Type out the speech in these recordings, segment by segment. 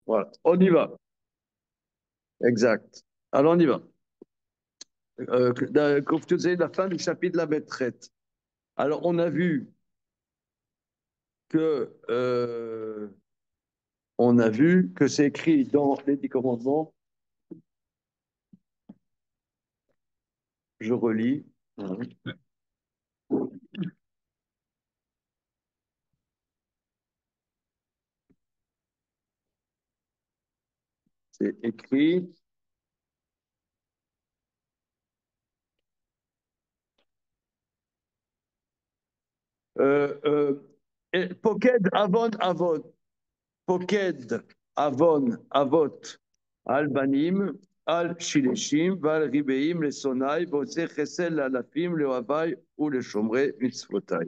Voilà, on y va. Exact. Alors, on y va. Comme je te disais, la fin du chapitre de la maîtresse. Alors, on a vu que c'est écrit dans les 10 commandements. Je relis. C'est écrit. Poked Avon Avot. Poked Avon Avot. Al Banim. Al Shileshim. Val Ribeim. Le Sonai. Vose Chesel Lalafim. Le Havai. Ou le Shomre Mitzvotai.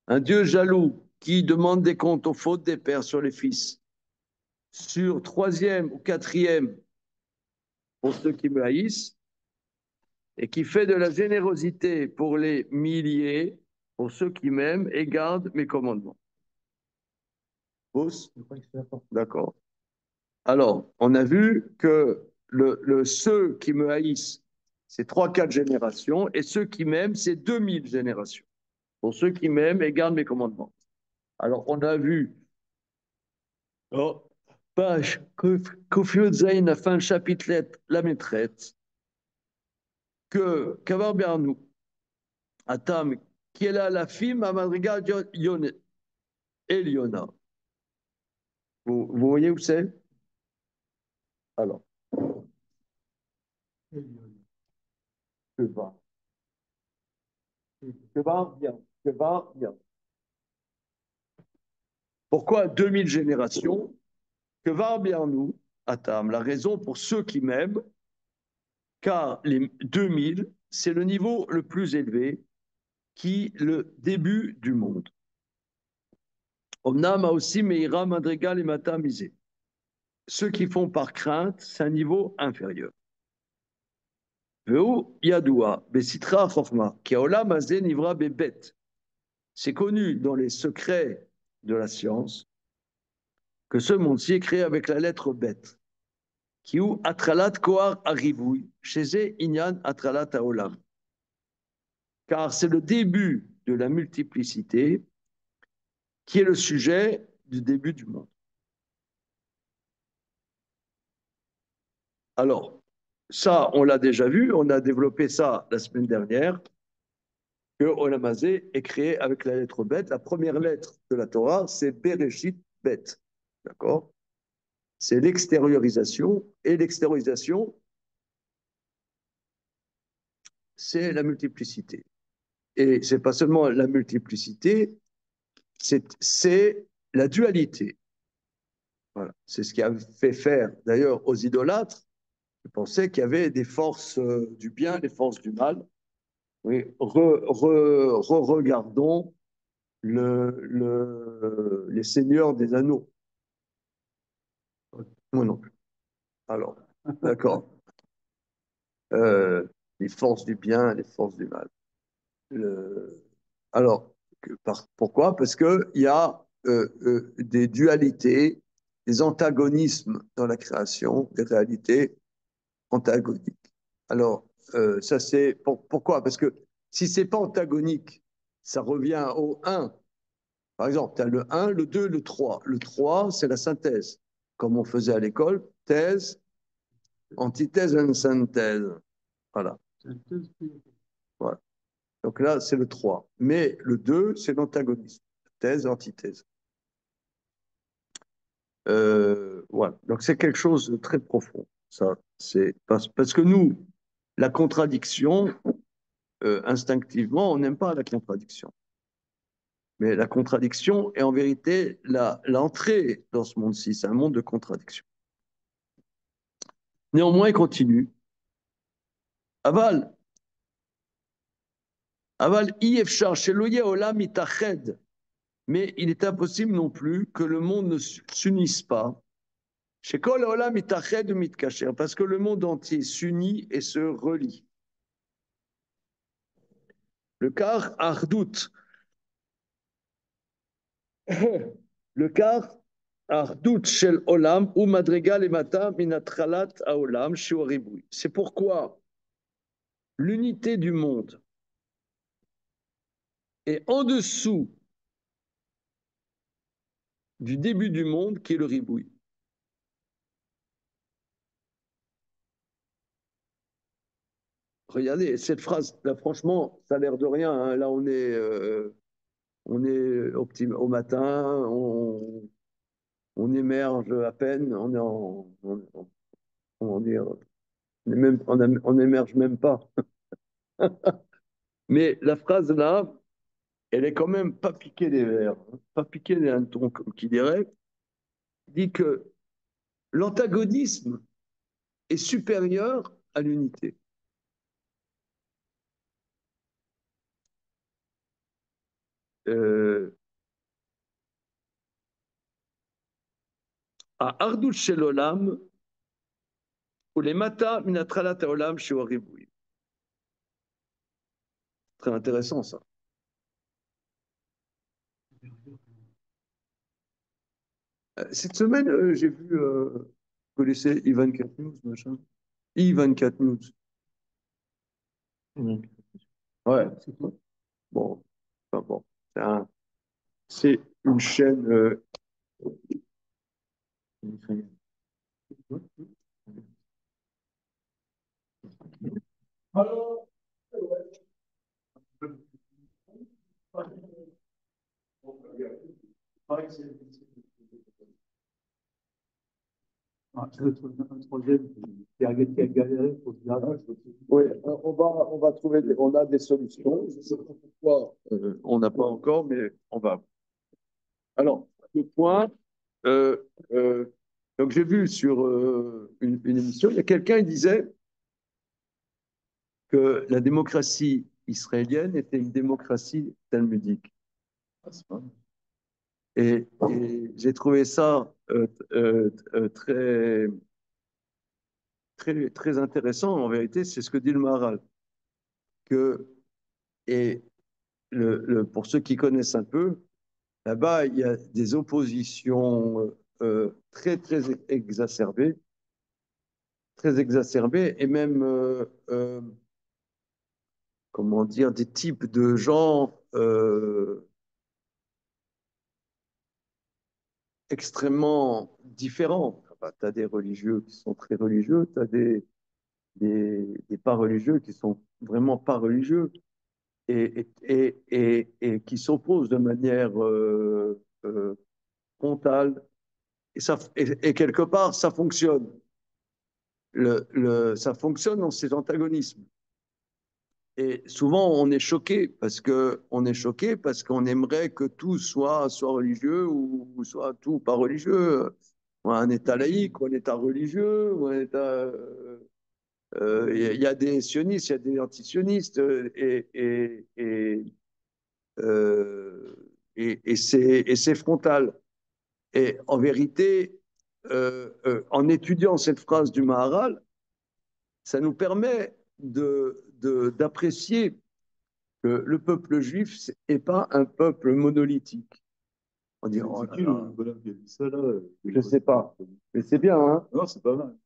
Un Dieu jaloux qui demande des comptes aux fautes des pères sur les fils. Sur troisième ou quatrième pour ceux qui me haïssent. Et qui fait de la générosité pour les milliers, pour ceux qui m'aiment et gardent mes commandements. Tous? D'accord. Alors, on a vu que ceux qui me haïssent, c'est 3, 4 générations, et ceux qui m'aiment, c'est 2000 générations. Pour ceux qui m'aiment et gardent mes commandements. Alors, on a vu, oh, page Kofiot Zain, la fin chapitre la maîtresse, que Kavar Bernou, Atam, qui est là la fille, ma madriga Eliona. Vous voyez où c'est? Alors, que va, que va bien, que va bien. Pourquoi 2000 générations? Que va bien nous, Atam, la raison pour ceux qui m'aiment, car les 2000, c'est le niveau le plus élevé qui le début du monde. Omnam a aussi Meira, Madrigal et Mata misé. Ceux qui font par crainte, c'est un niveau inférieur. Veu Yadoua, Besitra Chorma, qui Olam Azé Nivra Bebet. C'est connu dans les secrets de la science que ce monde-ci est créé avec la lettre bête. Qui ou Atralat Koar Arivouy, chez Inyan Atralat Aolam. Car c'est le début de la multiplicité qui est le sujet du début du monde. Alors, ça, on l'a déjà vu, on a développé ça la semaine dernière, que Olamazé est créé avec la lettre bête. La première lettre de la Torah, c'est Bereshit bête. D'accord? C'est l'extériorisation, et l'extériorisation, c'est la multiplicité. Et c'est pas seulement la multiplicité, c'est la dualité. Voilà. C'est ce qui a fait faire d'ailleurs aux idolâtres. Ils pensaient qu'il y avait des forces du bien, des forces du mal. Oui, regardons les seigneurs des anneaux. Moi non plus. Alors, d'accord. Euh, les forces du bien, les forces du mal. Le... Alors, pourquoi? Parce qu'il y a des dualités, des antagonismes dans la création, des réalités antagoniques. Alors, ça c'est pourquoi? Parce que si c'est pas antagonique, ça revient au un. Par exemple, tu as le un, le 2, le 3. Le 3, c'est la synthèse, comme on faisait à l'école, thèse, antithèse, synthèse. Voilà. Voilà. Donc là, c'est le 3. Mais le 2, c'est l'antagonisme. Thèse, antithèse. Voilà. Donc c'est quelque chose de très profond. Ça, c'est parce que nous, la contradiction, instinctivement, on n'aime pas la contradiction. Mais la contradiction est en vérité l'entrée dans ce monde-ci. C'est un monde de contradiction. Néanmoins, il continue. Aval, aval, ifshar, sheloye olam itached. Mais il est impossible non plus que le monde ne s'unisse pas. Shekol olam itached ou mitkacher, parce que le monde entier s'unit et se relie. Le car ardout. Le car Ardut shel olam ou madriga lemata minatralat haolam shioribui. C'est pourquoi l'unité du monde est en dessous du début du monde qui est le ribouille. Regardez, cette phrase, là, franchement, ça a l'air de rien, hein. Là, on est au matin, on émerge à peine, on est comment dire, on émerge même pas. Mais la phrase là, elle est quand même pas piquée des vers, hein, pas piquée des hannetons, comme qui dirait, dit que l'antagonisme est supérieur à l'unité. Euh, à Ardouch Shelolam, ou les Mata Minatralat Olam Shioriboui. Très intéressant ça. Cette semaine, j'ai vu, vous connaissez I24 News, machin? I24 News. Ouais, c'est quoi? Bon, enfin bon, c'est une chaîne. Ah, un troisième qui a galéré pour dire, ah, oui, on va trouver, on a des solutions. Je ne sais pas pourquoi on n'a pas encore, mais on va. Alors, le point, euh, euh, donc j'ai vu sur une émission, il y a quelqu'un qui disait que la démocratie israélienne était une démocratie talmudique. Ah, c'est pas mal. Et j'ai trouvé ça très, très intéressant. En vérité, c'est ce que dit le Maharal. Que, et pour ceux qui connaissent un peu, là-bas, il y a des oppositions très très exacerbées, et même, comment dire, des types de gens extrêmement différents. Enfin, tu as des religieux qui sont très religieux, tu as des pas religieux qui sont vraiment pas religieux et qui s'opposent de manière frontale. Et quelque part, ça fonctionne. Ça fonctionne dans ces antagonismes. Et souvent, on est choqué parce qu'on aimerait que tout soit religieux ou soit tout pas religieux. Ou un État laïque, ou un État religieux, ou un État. Il y a des sionistes, il y a des antisionistes, euh, et c'est frontal. Et en vérité, en étudiant cette phrase du Maharal, ça nous permet d'apprécier que le peuple juif n'est pas un peuple monolithique. On dit, oh là là, je ne sais pas, mais c'est bien, hein? Non, c'est pas mal.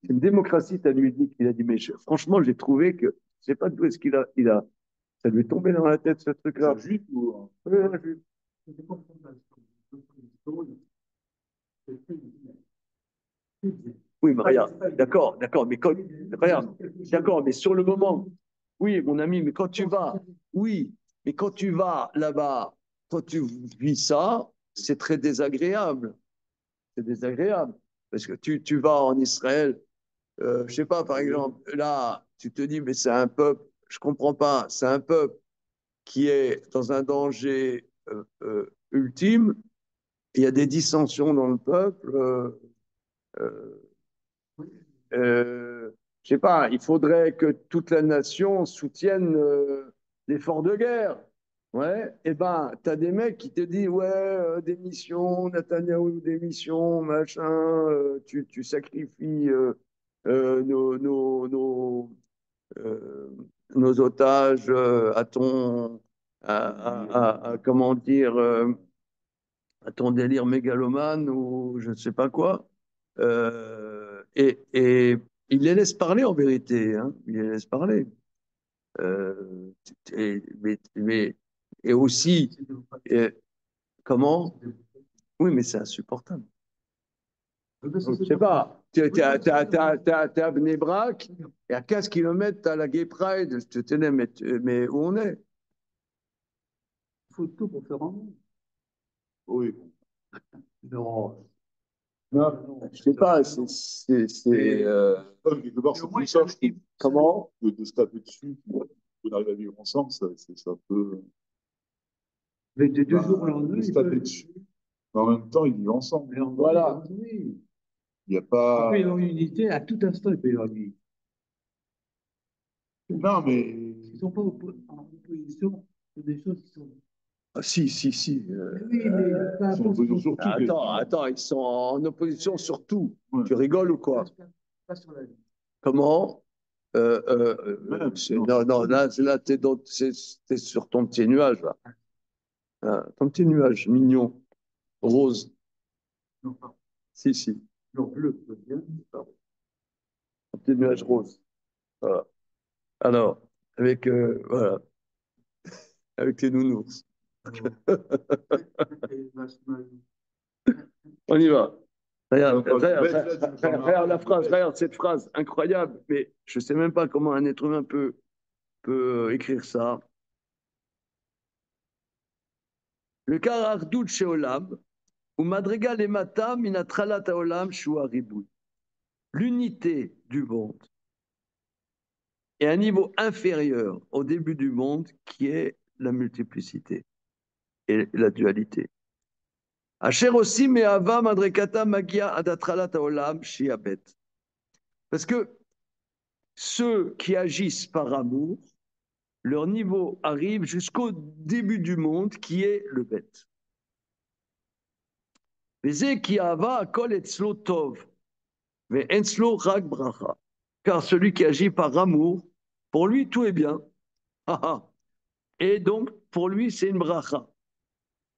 C'est une démocratie talmudique, il a dit, mais franchement, j'ai trouvé que, je ne sais pas d'où est-ce ça lui est tombé dans la tête, ce truc-là. C'est un juif ou oui, un juif. Oui, mais regarde, d'accord, mais quand, regarde, d'accord, mais sur le moment, oui, mon ami, mais quand tu vas, oui, mais quand tu vas là-bas, quand tu vis ça, c'est très désagréable. C'est désagréable. Parce que tu vas en Israël, je sais pas, par exemple, là, tu te dis, mais c'est un peuple, je comprends pas, c'est un peuple qui est dans un danger ultime, il y a des dissensions dans le peuple. Euh, je sais pas, il faudrait que toute la nation soutienne l'effort de guerre. Ouais, et ben, t'as des mecs qui te disent, ouais, démission, Netanyahou, démission, machin, tu sacrifies euh, nos otages à ton, comment dire, à ton délire mégalomane ou je ne sais pas quoi. Et il les laisse parler en vérité, hein. Il les laisse parler. Mais et aussi, euh, comment? Oui, mais c'est insupportable. Je sais pas, t'es à Bnei Brak, et à 15 km, t'as la Gay Pride. Je te tenais, mais où on est? Il faut tout pour faire un monde. Oui. Non. Non, je sais pas, Quelque part, c'est tout ça, je trouve. comment? De se taper dessus, on arrive à vivre ensemble, c'est un peu. Mais de deux jours au lendemain, De se ils taper peuvent. dessus. Mais en même temps, ils vivent ensemble. Voilà. Oui. Il n'y a Ils pas. peuvent leur unité à tout instant, ils peuvent leur unité. Non, mais. Ils ne sont pas en opposition sur des choses qui sont. Ah, si, si, si. Mais oui, mais peu Ils sont importe. opposés sur tout. Attends, ils sont en opposition sur tout. Ouais. Tu rigoles ou quoi? Pas sur la vie. Comment? Non, non, là t'es sur ton petit nuage, là. Ah, ton petit nuage mignon, rose. Non, pas. Si, si, Non, bleu, bien. ton petit nuage rose. Voilà. Alors, voilà, avec les nounours. On y va. Regarde la phrase, regarde cette phrase incroyable, mais je ne sais même pas comment un être humain peut écrire ça. Le car ardout chez Olam, ou madrigal et mata minatralat olam shua riboui. L'unité du monde est un niveau inférieur au début du monde qui est la multiplicité et la dualité. Asher aussi me'ava madrekata magia adatralat olam shiabet. Parce que ceux qui agissent par amour, leur niveau arrive jusqu'au début du monde qui est le bête. Car celui qui agit par amour, pour lui tout est bien. Et donc pour lui c'est une bracha.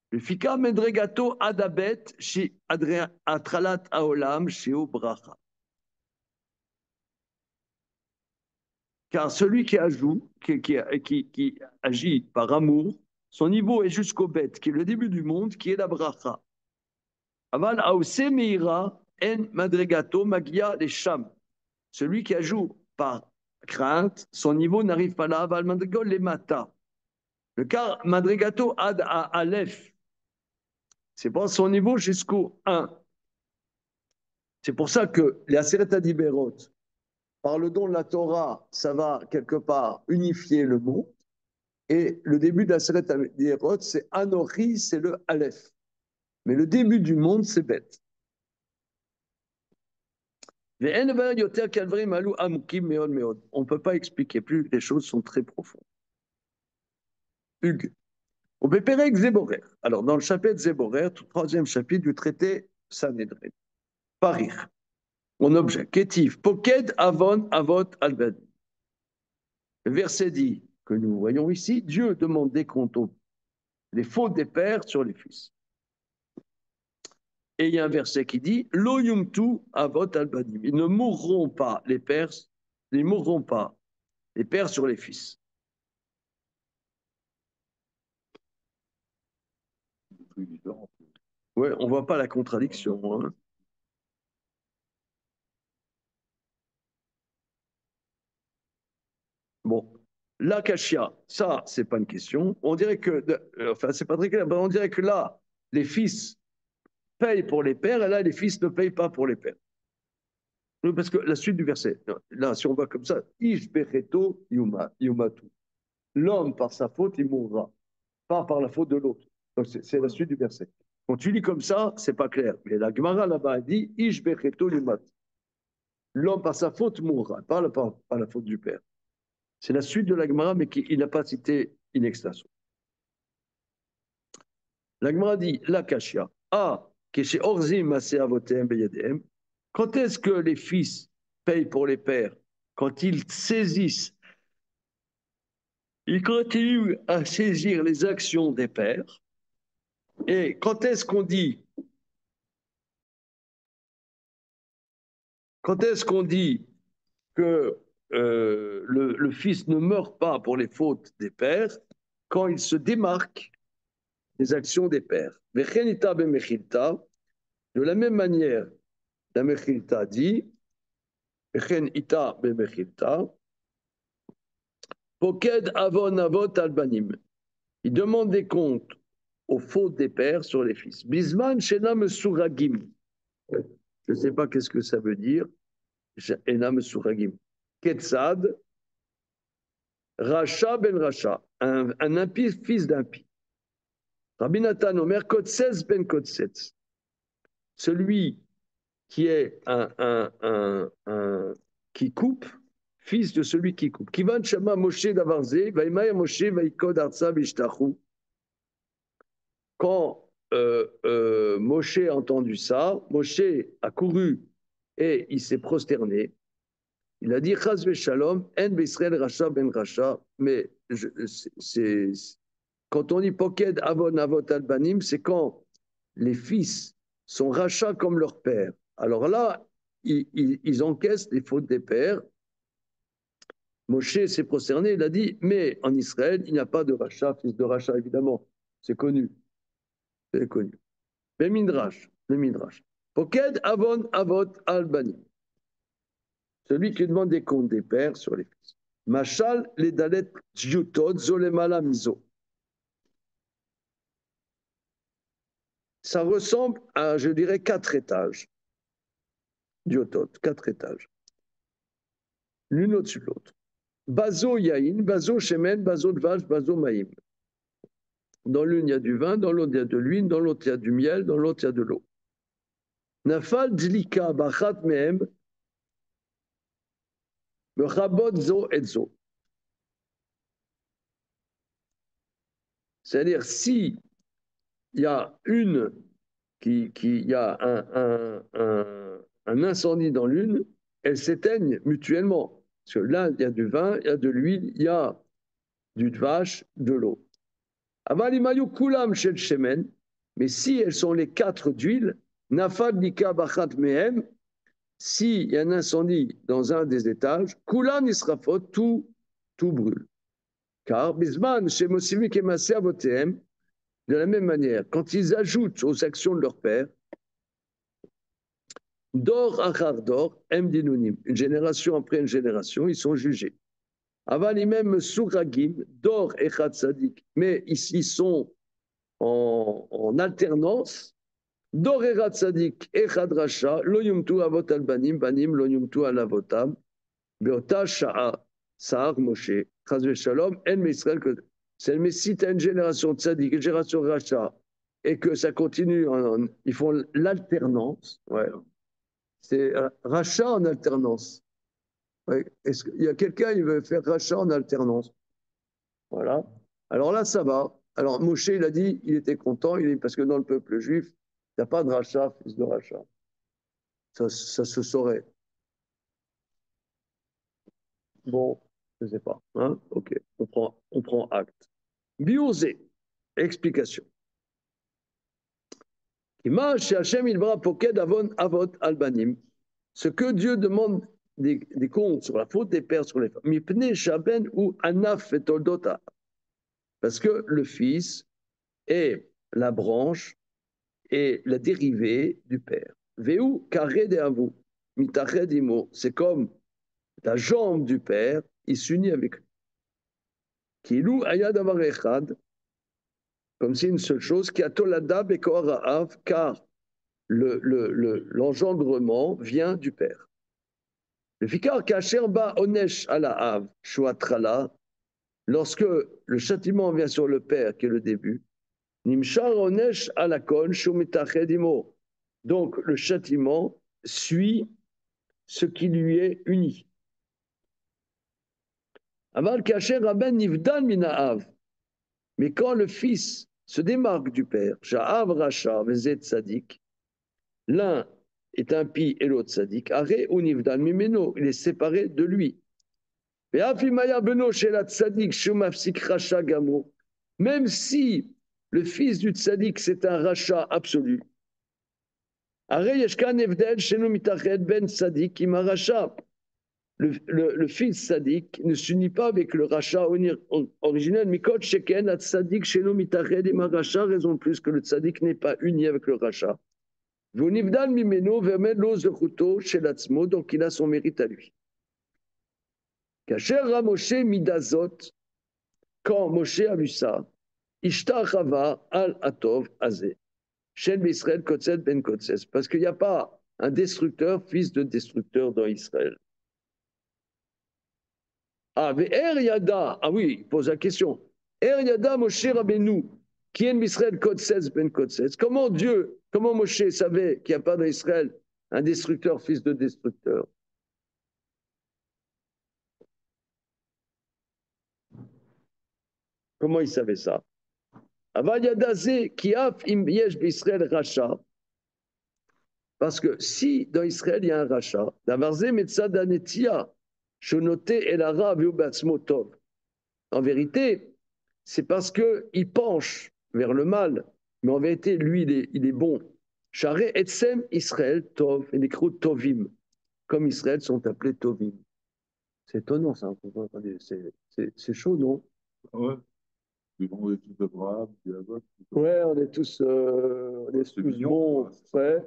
Le fika medregato adabet chez atralat aolam chez bracha. Car celui qui agit par amour, son niveau est jusqu'au bête, qui est le début du monde, qui est la bracha. Aval aose meira en madregato magia les sham. Celui qui agit par crainte, son niveau n'arrive pas là. Aval madregol les mata. Le car madregato ad à aleph, c'est pas son niveau jusqu'au 1. C'est pour ça que les Aseret Adiberot, par le don de la Torah, ça va quelque part unifier le monde. Et le début de la Seret Adiberot, c'est Anochi, c'est le Aleph. Mais le début du monde, c'est bête. On ne peut pas expliquer plus, les choses sont très profondes. Hugues. Au Beperek Zéborer. Alors, dans le chapitre Zéborer, tout troisième chapitre du traité Sanhedrin. Paris. Mon objet. Kétif. Poked Avon Avot Albed. Le verset dit que nous voyons ici, Dieu demande des comptes aux les fautes des pères sur les fils. Et il y a un verset qui dit Lo yumtu avot albanim. Ils ne mourront pas, les pères, ils ne mourront pas, les pères sur les fils. Ouais, on ne voit pas la contradiction. Hein. Bon, l'akashia, ça, c'est pas une question. On dirait que, enfin, c'est pas très clair, mais on dirait que là, les fils payent pour les pères, et là, les fils ne payent pas pour les pères. Parce que la suite du verset, là, si on va comme ça, Ish becheto yumatu. L'homme, par sa faute, il mourra, pas par la faute de l'autre. Donc, c'est la suite du verset. Quand tu lis comme ça, c'est pas clair. Mais la Gemara là-bas dit Ish becheto yumat. L'homme, par sa faute, mourra, pas la faute du père. C'est la suite de la Gemara, mais il n'a pas cité in extenso. La Gemara dit la kashia. Ah, keshe orzim maseh avotem beyadem. Quand est-ce que les fils payent pour les pères? Quand ils saisissent, ils continuent à saisir les actions des pères. Et quand est-ce qu'on dit que le fils ne meurt pas pour les fautes des pères? Quand il se démarque des actions des pères. Vechenita bemechilta, de la même manière, la mechilta dit, vechenita bemechilta, poked avon avot albanim. Il demande des comptes aux fautes des pères sur les fils. Bisman shenam suragim. Je ne sais pas qu'est-ce que ça veut dire. Enam suragim. Ketzad, Racha ben Racha, un impie, fils d'impie. Rabbi Nathan Omer, Kotsetz ben Kotsetz. Celui qui est qui coupe, fils de celui qui coupe. Kivan Shama Moshe Davarze, Vaimaya Moshe Vaikod Arza Bishtachu. Quand Moshe a entendu ça, Moshe a couru et il s'est prosterné. Il a dit Chaz Shalom, En Bisrael Racha ben Racha. Mais quand on dit Poked Avon Avot Albanim, c'est quand les fils sont rachats comme leur père. Alors là, ils encaissent les fautes des pères. Moshe s'est prosterné, il a dit, mais en Israël, il n'y a pas de rachat, fils de rachat, évidemment. C'est connu. C'est connu. Le Midrash. Poked Avon Avot Albanim. Celui qui demande des comptes des pères sur les fils. Machal les dalet djutod zolemala miso. Ça ressemble à, je dirais, 4 étages. Djutod, 4 étages. L'une au-dessus de l'autre. Bazo yain, bazo shemen, bazo dvash, bazo maïm. Dans l'une, il y a du vin, dans l'autre, il y a de l'huile, dans l'autre, il y a du miel, dans l'autre, il y a de l'eau. Nafal dlika bachat mehem, mechabot zo et zo. C'est-à-dire, si il y a il y a un incendie dans l'une, elles s'éteignent mutuellement. Parce que là, il y a du vin, il y a de l'huile, il y a du vache, de l'eau. Avalimayu kulam shel shemen, mais si elles sont les 4 d'huile, nafad nika bachat mehem, s'il y a un incendie dans un des étages, kulan israfot, tout brûle. Car bisman chez Mosivik et Masé avotem, de la même manière, quand ils ajoutent aux actions de leur père, d'or achar d'or, une génération après une génération, ils sont jugés. Aval même suragim, d'or et sadik, mais ici ils sont en alternance. D'or et sadik, echad racha, lo yumtu avot al banim, banim lo yumtu al avotam, beota sha'a, sa'ar Moshe, chaz shalom, en Israël que c'est mais si tu as une génération de sadik, une génération racha, et que ça continue, ils font l'alternance, ouais. C'est rachat en alternance. Ouais. Est-ce qu'il y a quelqu'un qui veut faire rachat en alternance? Voilà. Alors là, ça va. Alors Moshe, il a dit, il était content, parce que dans le peuple juif, il n'y a pas de rachat, fils de rachat. Ça se saurait. Bon, je ne sais pas. Hein? Ok, on prend acte. Biozé, explication. Ce que Dieu demande des comptes sur la faute des pères sur les femmes. ou anaf et toldota. Parce que le fils est la branche et la dérivée du père. Veu carré de avou, mitachedimo, c'est comme la jambe du père, il s'unit avec lui. Kilou ayad avar echad, comme c'est une seule chose, qui a tolada bekor ha'av, car l'engendrement vient du père. Le fikar kacher ba onesh ala av, shuatrala, lorsque le châtiment vient sur le père, qui est le début, nimshar onesh ala kon shumitachedimo. Donc le châtiment suit ce qui lui est uni. Aval kacher raben nivdan minaav. Mais quand le fils se démarque du père, sha'av racha vezet sadik, l'un est impie et l'autre sadique, aré ou nivdan mimeno, il est séparé de lui. Même si le fils du tzaddik, c'est un rachat absolu. Arei yeshkan evdel shenu mitached ben tzaddik im rachat. Le fils tzaddik ne s'unit pas avec le rachat originel. Mikot sheken at tzaddik shenu mitached im rachat, raison de plus que le tzaddik n'est pas uni avec le rachat. V'onivdal mimeno ve'omed lo zechuto shel atzmo, donc il a son mérite à lui. Kacher ra Moshe midazot, quand Moshe a vu ça, Ishtar Chava al Atov Azé, Shen Israël Kotzet ben Kotzes, parce qu'il n'y a pas un destructeur, fils de destructeur dans Israël. Ah, mais Er Yada, ah oui, il pose la question. Er Yada Moshe Rabbeinu, qui est Israël Kotzes ben Kotzes. Comment Dieu, comment Moshe savait qu'il n'y a pas dans Israël un destructeur, fils de destructeur? Comment il savait ça? Parce que si dans Israël il y a un rachat, en vérité, c'est parce qu'il penche vers le mal, mais en vérité, lui, il est bon. Charé etsem Israël tov, et les croûtes tovim, comme Israël sont appelés tovim. C'est étonnant ça, c'est chaud, non? Ah ouais. Les bons études d'Abraham, puis Avoc. Ouais, on est tous mignon, bons. quoi,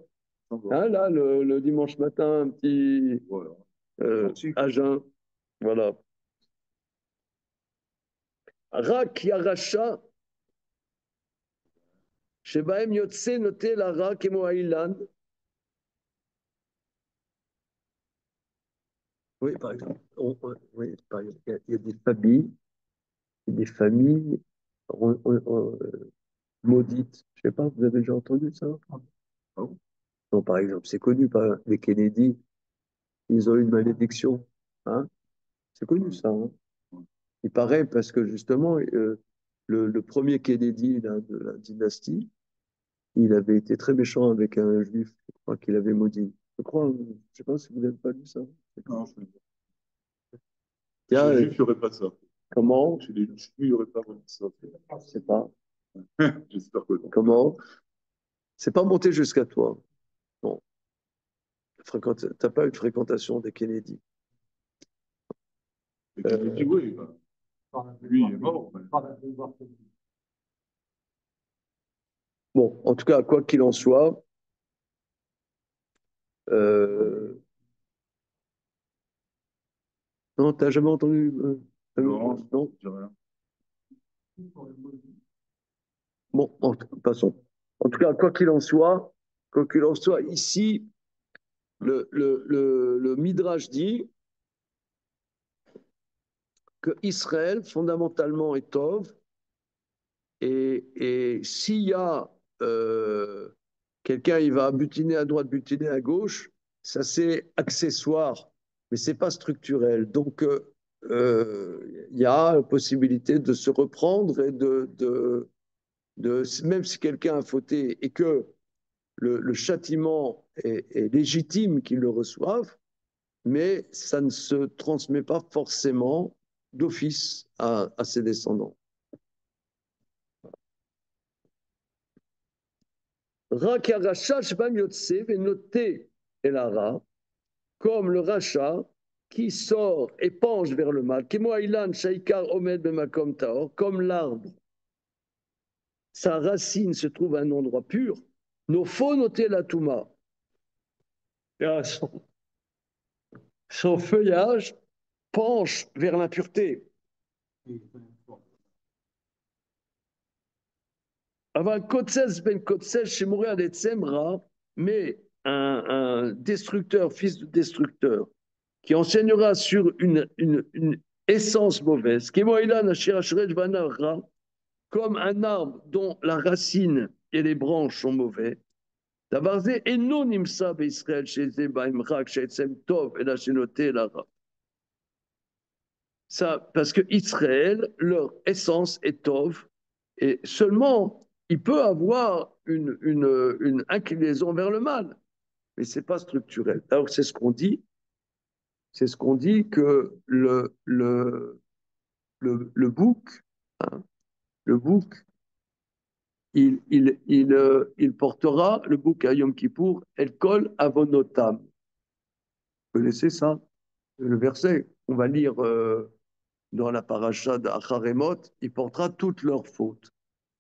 Ouais. Hein, là, le dimanche matin, un petit voilà. à jeun. Voilà. Rak Yarasha, Shebaem Yotse noté la Rak et Moaïlan. Oui, par exemple. Oui, par exemple, il y a des familles maudites. Je ne sais pas, vous avez déjà entendu ça? Ah bon. Non, par exemple, c'est connu, les Kennedy, ils ont eu une malédiction. Hein? C'est connu ça. Hein? Il paraît parce que justement, le premier Kennedy là, de la dynastie, il avait été très méchant avec un juif, je crois qu'il avait maudit. Je crois, je ne sais pas si vous n'avez pas lu ça. Non, je ne sais Tiens, pas. Chez les Juifs, il n'y aurait pas ça. comment? Chez les Juifs, il n'y aurait pas vraiment ça. Je ne sais pas. J'espère que non. Comment? C'est pas monté jusqu'à toi. Non. T'as pas eu de fréquentation des Kennedy. Et Kennedy, oui, bah, lui, il est mort. Mais... Bon, en tout cas, quoi qu'il en soit, euh... non, t'as jamais entendu Non, non. je dis rien. Bon, passons. En tout cas, quoi qu'il en soit, ici, le Midrash dit que Israël, fondamentalement, est Tov, et s'il y a quelqu'un, il va butiner à droite, butiner à gauche, ça c'est accessoire, mais c'est pas structurel. Donc, il y a la possibilité de se reprendre et même si quelqu'un a fauté et que le châtiment est légitime qu'il le reçoive, mais ça ne se transmet pas forcément d'office à ses descendants. Comme le rachat qui sort et penche vers le mal, comme l'arbre, sa racine se trouve à un endroit pur, nos faut noter la touma. Son feuillage penche vers l'impureté. Avant Kotses ben Kotses chez Mourir des Tsemra, mais un destructeur, fils de destructeur, qui enseignera sur une essence mauvaise, comme un arbre dont la racine et les branches sont mauvais. Ça, parce que Israël, leur essence est Tov, et seulement il peut avoir une inclinaison vers le mal, mais ce n'est pas structurel. Alors c'est ce qu'on dit que le bouc, hein, le bouc, il portera le bouc à Yom Kippour, El Kol Avonotam. Vous connaissez ça? Le verset, on va lire dans la paracha d'Acharemot, il portera toutes leurs fautes.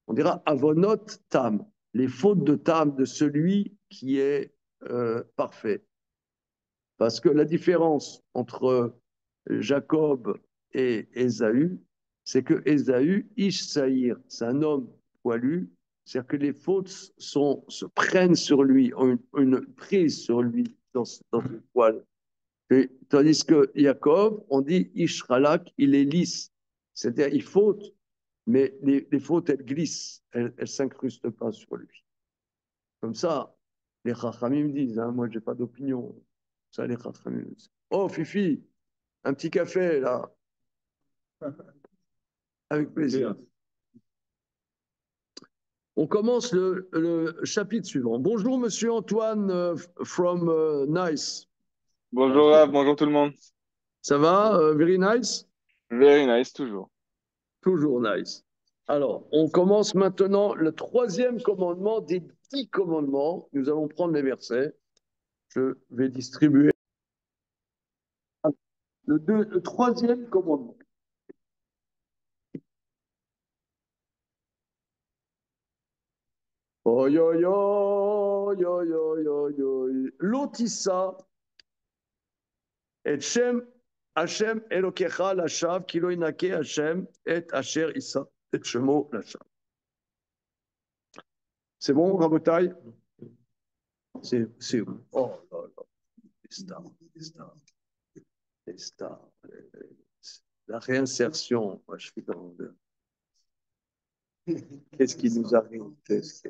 On dira Avonot Tam, les fautes de Tam, de celui qui est parfait. Parce que la différence entre Jacob et Ésaü, c'est que Ésaü, Ish Saïr, c'est un homme poilu, c'est-à-dire que les fautes se prennent sur lui, ont une prise sur lui dans ses poils. Tandis que Jacob, on dit Ishralak, il est lisse. C'est-à-dire, il faute, mais les fautes, elles glissent, elles ne s'incrustent pas sur lui. Comme ça, les Chachamim disent, hein, moi, je n'ai pas d'opinion. Ça, les Chachamim disent. Oh, Fifi, un petit café, là, avec plaisir. On commence le chapitre suivant. Bonjour, monsieur Antoine from Nice. Bonjour Rav, bonjour tout le monde. Ça va? Very nice? Very nice, toujours. Toujours nice. Alors, on commence maintenant le troisième commandement des 10 commandements. Nous allons prendre les versets. Je vais distribuer le troisième commandement. Oi, oi, oi, oi, oi, oi, oi. Lotissa et Shem Hashem Elokecha Lashav Kilo Inake Hashem et Asher Issa et Shemo Lashav. C'est bon, Rabotai? C'est où? Oh là là, les stars, les stars, les stars. La réinsertion, moi je suis dans le... Qu'est-ce qui nous arrive? Qu'est-ce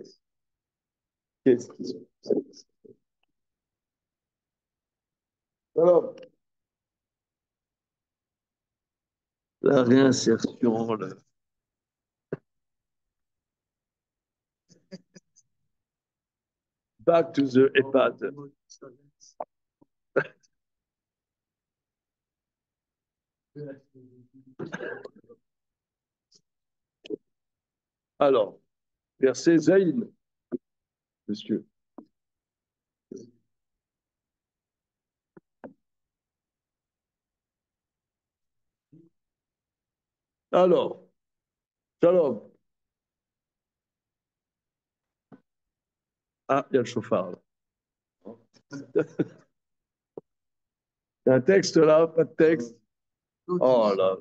qui se passe? Alors, la réinsertion, back to the EHPAD. Alors, verset Zaïn, monsieur. Alors, Shalom. Ah, il y a le chauffard. Il y a un texte là, pas de texte. Oh là là.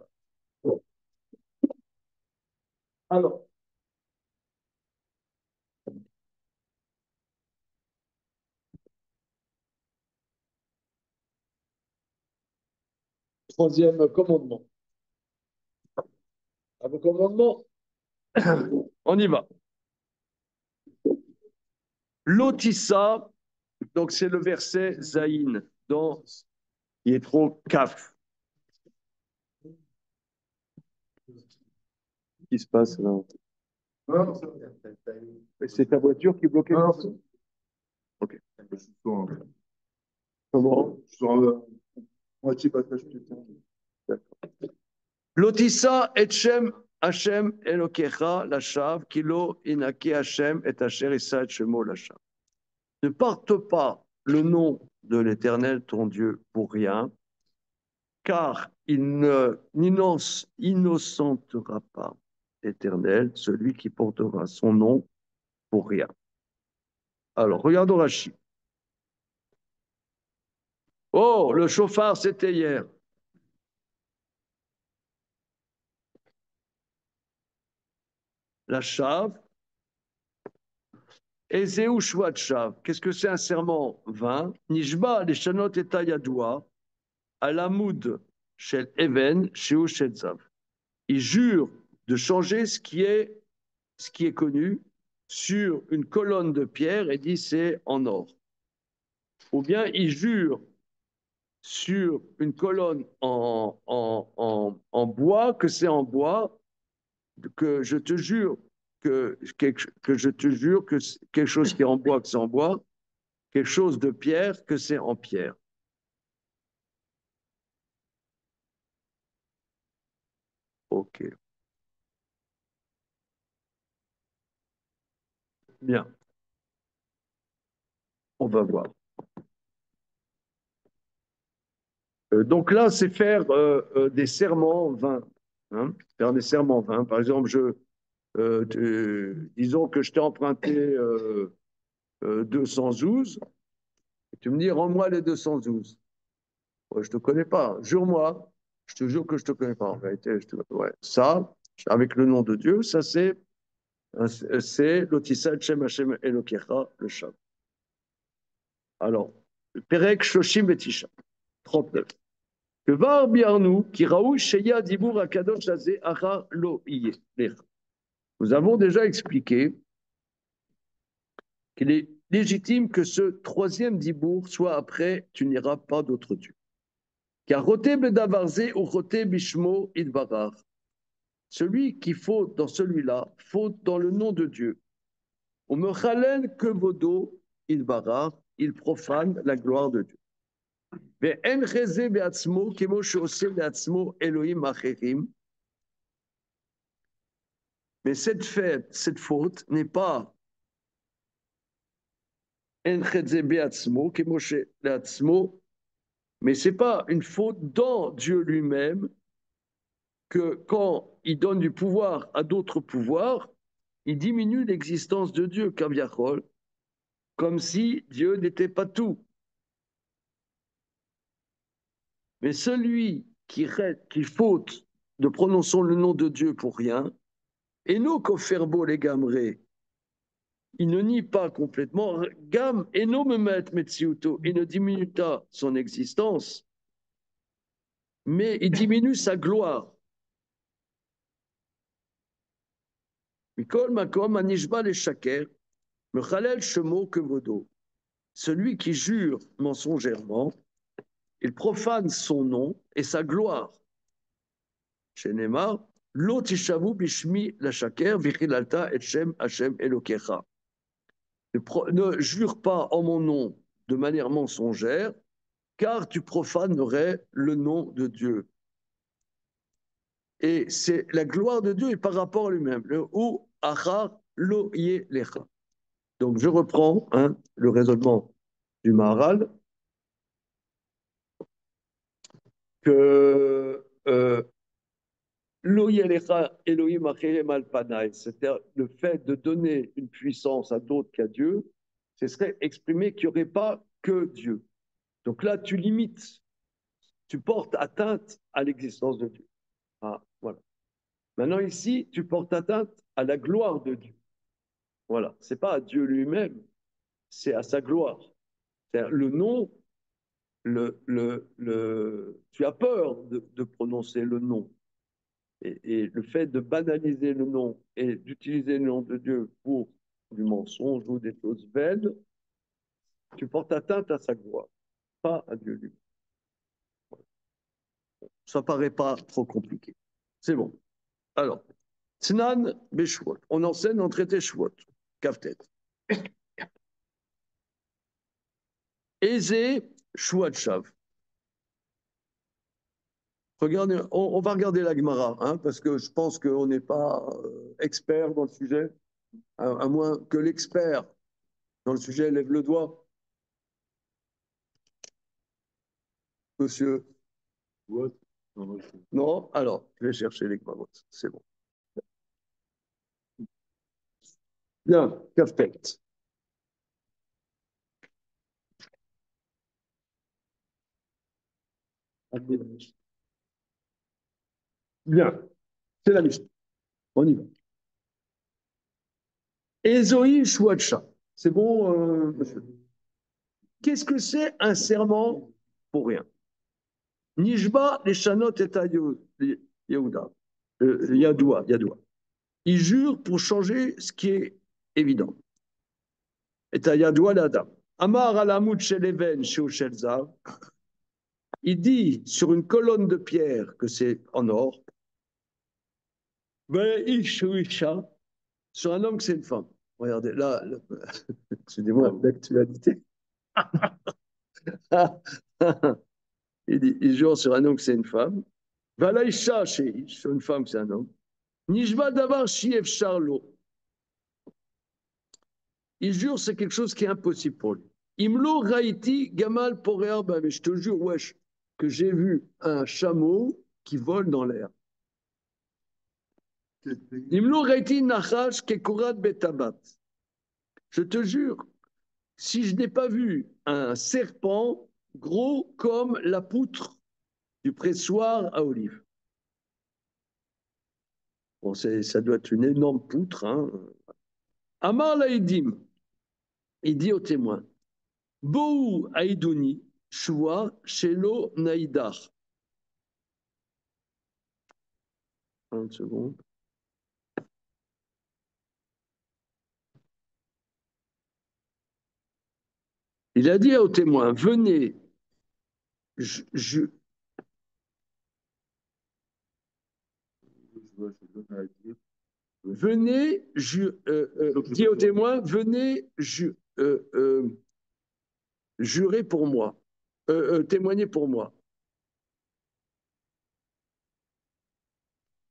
Alors, troisième commandement. À vos commandements, on y va. Lotissa, donc c'est le verset Zaïn, dans qui est trop kaf. Qu'est-ce qui se passe là? C'est ta voiture qui est bloquée? Ok. Comment? Moitié passage piéton. Lotissa et Shem Hashem Elokecha Lashav Kilo Inake Hashem et Asher Issa et Shemo Lashav. Ne porte pas le nom de l'Éternel ton Dieu pour rien, car il n'innocentera pas l'Éternel, celui qui portera son nom pour rien. Alors, regardons Rachi. Oh, le chauffard, c'était hier. La chave. Ezeu Shvat Shav. Qu'est-ce que c'est un serment vain? Nishba, les chanot et tayadoua, à l'amoud, shel even, sheu shetzav. Il jure de changer ce qui est connu sur une colonne de pierre et dit c'est en or. Ou bien il jure sur une colonne en bois que c'est en bois, que je te jure que je te jure que quelque chose qui est en bois que c'est en bois, quelque chose de pierre que c'est en pierre. Ok. Bien, on va voir. Donc là, c'est faire des serments vains. Hein, faire des serments vains. Par exemple, disons que je t'ai emprunté 212, et tu me dis, rends-moi les 212. Ouais, je ne te connais pas, jure-moi. Je te jure que je ne te connais pas. En vérité, ouais. Ça, avec le nom de Dieu, ça c'est Lotissa Shem Hashem Elokecha, le Shabbat. Alors, Perek Shoshim Betisha, 39. Que var biarnu qui raoul sheya dibur akadosh azé ara lo iye. Nous avons déjà expliqué qu'il est légitime que ce troisième dibour soit après tu n'iras pas d'autre Dieu. Car roté bedavarze ou roté bishmo idbarar. Celui qui faute dans celui-là, faute dans le nom de Dieu. On me chalel que vodo idbarar, il profane la gloire de Dieu. Mais cette faute n'est pas mais c'est pas une faute dans Dieu lui-même que quand il donne du pouvoir à d'autres pouvoirs, il diminue l'existence de Dieu, Kaviachol, comme si Dieu n'était pas tout. Mais celui qui faute de prononcer le nom de Dieu pour rien, et non koferbo les gamrés, il ne nie pas complètement, gam et non me met metsiuto, il ne diminue pas son existence, mais il diminue sa gloire. Mikol makom anishba le shaker, mechalel shemo kevodo. Celui qui jure mensongèrement, il profane son nom et sa gloire. Chez Neymar, lo tishavu bishmi la shaker vichilalta et shem Hashem elokecha. Ne jure pas en mon nom de manière mensongère, car tu profanerais le nom de Dieu. Et c'est la gloire de Dieu est par rapport à lui-même. Le ou achar lo lecha. Donc je reprends le raisonnement du Maharal que lo yelecha Elohim acherem al panai, c'est-à-dire le fait de donner une puissance à d'autres qu'à Dieu, ce serait exprimer qu'il n'y aurait pas que Dieu. Donc là, tu limites, tu portes atteinte à l'existence de Dieu. Ah, voilà. Maintenant, ici, tu portes atteinte à la gloire de Dieu. Voilà. Ce n'est pas à Dieu lui-même, c'est à sa gloire. C'est-à-dire le nom, tu as peur de prononcer le nom. Et le fait de banaliser le nom et d'utiliser le nom de Dieu pour du mensonge ou des choses vaines, tu portes atteinte à sa gloire, pas à Dieu lui-même. Ça paraît pas trop compliqué. C'est bon. Alors, Tznan Beshwot. On enseigne en traité Shwot. Kaftet. Eze Shwat Shav. Regardez, on va regarder la Gemara, parce que je pense qu'on n'est pas expert dans le sujet, à moins que l'expert dans le sujet lève le doigt. Monsieur. What? Non? Alors, je vais chercher les Gemarot. C'est bon. Bien, Kaftet. Bien, c'est la liste. On y va. Ezoï Chouacha. C'est bon, monsieur? Qu'est-ce que c'est un serment pour rien? Nishba les chanot et Yehuda. Yadoua. Il jure pour changer ce qui est évident. Et à Yadoua l'Adam. Amar alamout sheleven sheushelzav. Il dit sur une colonne de pierre que c'est en or. Sur un homme que c'est une femme. Regardez, là, excusez-moi, l'actualité. Il jure sur un homme que c'est une femme. Valaïcha sur une femme que c'est un homme. Nishba davar shief charlo. Il jure, c'est quelque chose qui est impossible pour lui. Imlo Raiti Gamal Poréa, mais je te jure, wesh, que j'ai vu un chameau qui vole dans l'air. Imlo Raiti Nachash Kekurat Betabat. Je te jure, si je n'ai pas vu un serpent gros comme la poutre du pressoir à olive. Bon, ça doit être une énorme poutre. Hein. Amar Laïdim, il dit au témoin, Bohu Aïdouni, Shua, Shelo Naïdar. 30 secondes. Il a dit au témoin, venez, je, venez, dit au témoin, venez, jurer pour moi, témoigner pour moi.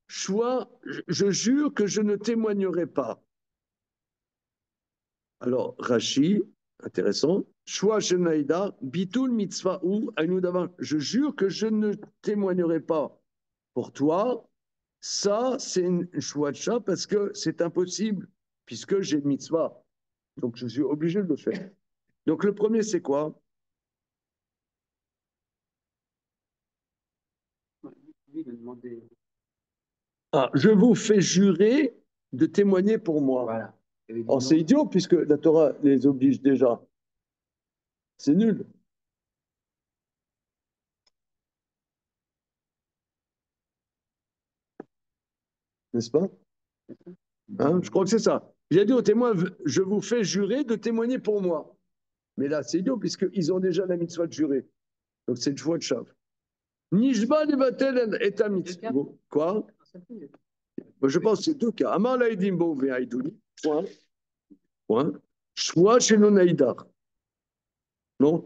Soit, je jure que je ne témoignerai pas. Alors, Rashi, intéressant, Shua Shenaïda, Bitul Mitzvah ou Aïnoudavar, je jure que je ne témoignerai pas pour toi. Ça, c'est une choix de chat parce que c'est impossible, puisque j'ai une mitzvah. Donc, je suis obligé de le faire. Donc, le premier, c'est quoi? Lui, il a demandé. Ah, je vous fais jurer de témoigner pour moi. Voilà. Oh, c'est idiot, puisque la Torah les oblige déjà. C'est nul. N'est-ce pas? Hein, je crois que c'est ça. Il a dit au témoin, je vous fais jurer de témoigner pour moi. Mais là, c'est idiot, puisqu'ils ont déjà la mitzvah de jurer. Donc, c'est une choix de chav. Nishba levatel et ta mitzvah. Quoi? Je pense que c'est deux cas. Amar laïdim bo ve'aïdouni. Point. Point. Choix chez Nonaïdar. Non,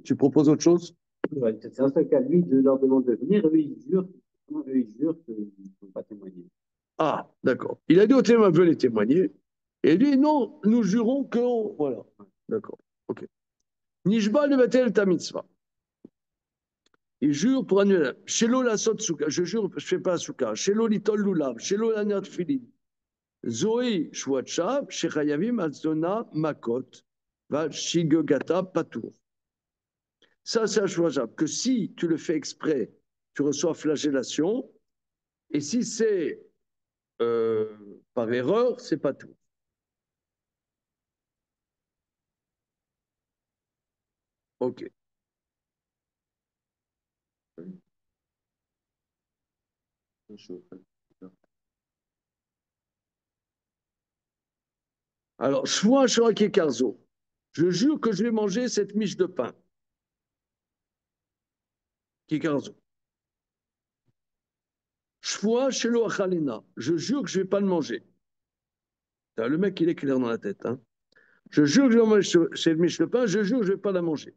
tu proposes autre chose? Ouais, c'est un seul cas, lui, de leur demande de venir, eux, ils jurent qu'ils ne vont pas témoigner. Ah, d'accord. Il a dit au témoin, venez témoigner. Et lui, non, nous jurons que. Voilà. D'accord. Ok. Nishba levatel ta mitzvah. Il jure pour annuler. Shelo la sot souka. Je jure, je ne fais pas souka. Shelo litol lulav. Shelo la niat filin. Zoé Chouachab, Shechayavim Azona Makot, va Shigegata Patour. Ça, c'est un Chouachab. Que si tu le fais exprès, tu reçois flagellation. Et si c'est par erreur, c'est pas tout. OK. Alors, Shua Shorake Karzo. Je jure que je vais manger cette miche de pain. Kikarzo. Shua Shelo Achalina. Je jure que je ne vais pas le manger. Le mec, il est clair dans la tête. Hein. Je jure que je vais manger cette miche de pain, je jure que je ne vais pas la manger.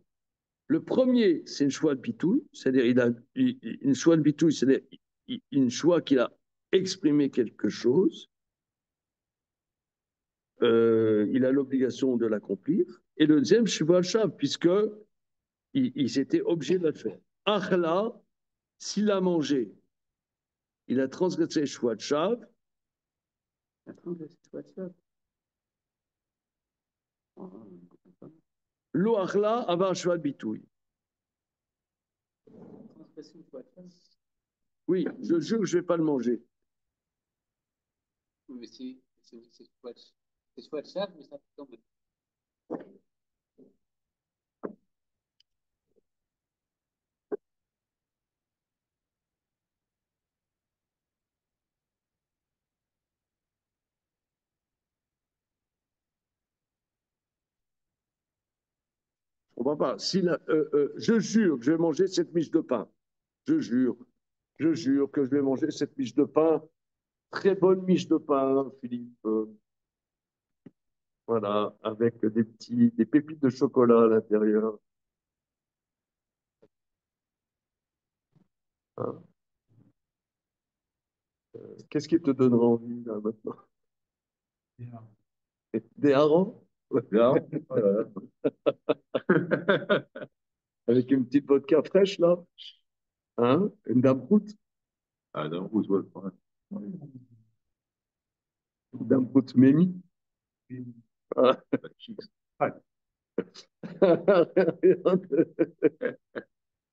Le premier, c'est une choix de bitouille, c'est-à-dire il a une choix de bitouille, c'est-à-dire une choix qu'il a exprimé quelque chose, il a l'obligation de l'accomplir. Et le deuxième, Shiva Shav, puisque il s'était obligé de le faire. Achla, s'il a mangé, il a transgressé Shiva Shav. Lo Achla, avant Shiva de bitouille. Oui, je jure que je ne vais pas le manger. Mais c'est soit de chaque, mais ça tombe. On va pas. Je jure que je vais manger cette miche de pain. Je jure. Je jure que je vais manger cette miche de pain. Très bonne miche de pain, Philippe. Voilà, avec des pépites de chocolat à l'intérieur. Hein. Qu'est-ce qui te donnera envie là maintenant? Des harengs? Là, voilà. Avec une petite vodka fraîche, là. Hein? Une dame route. Ah, non, vous, ouais, ouais. Une dame route Mémi. Ah. Ouais.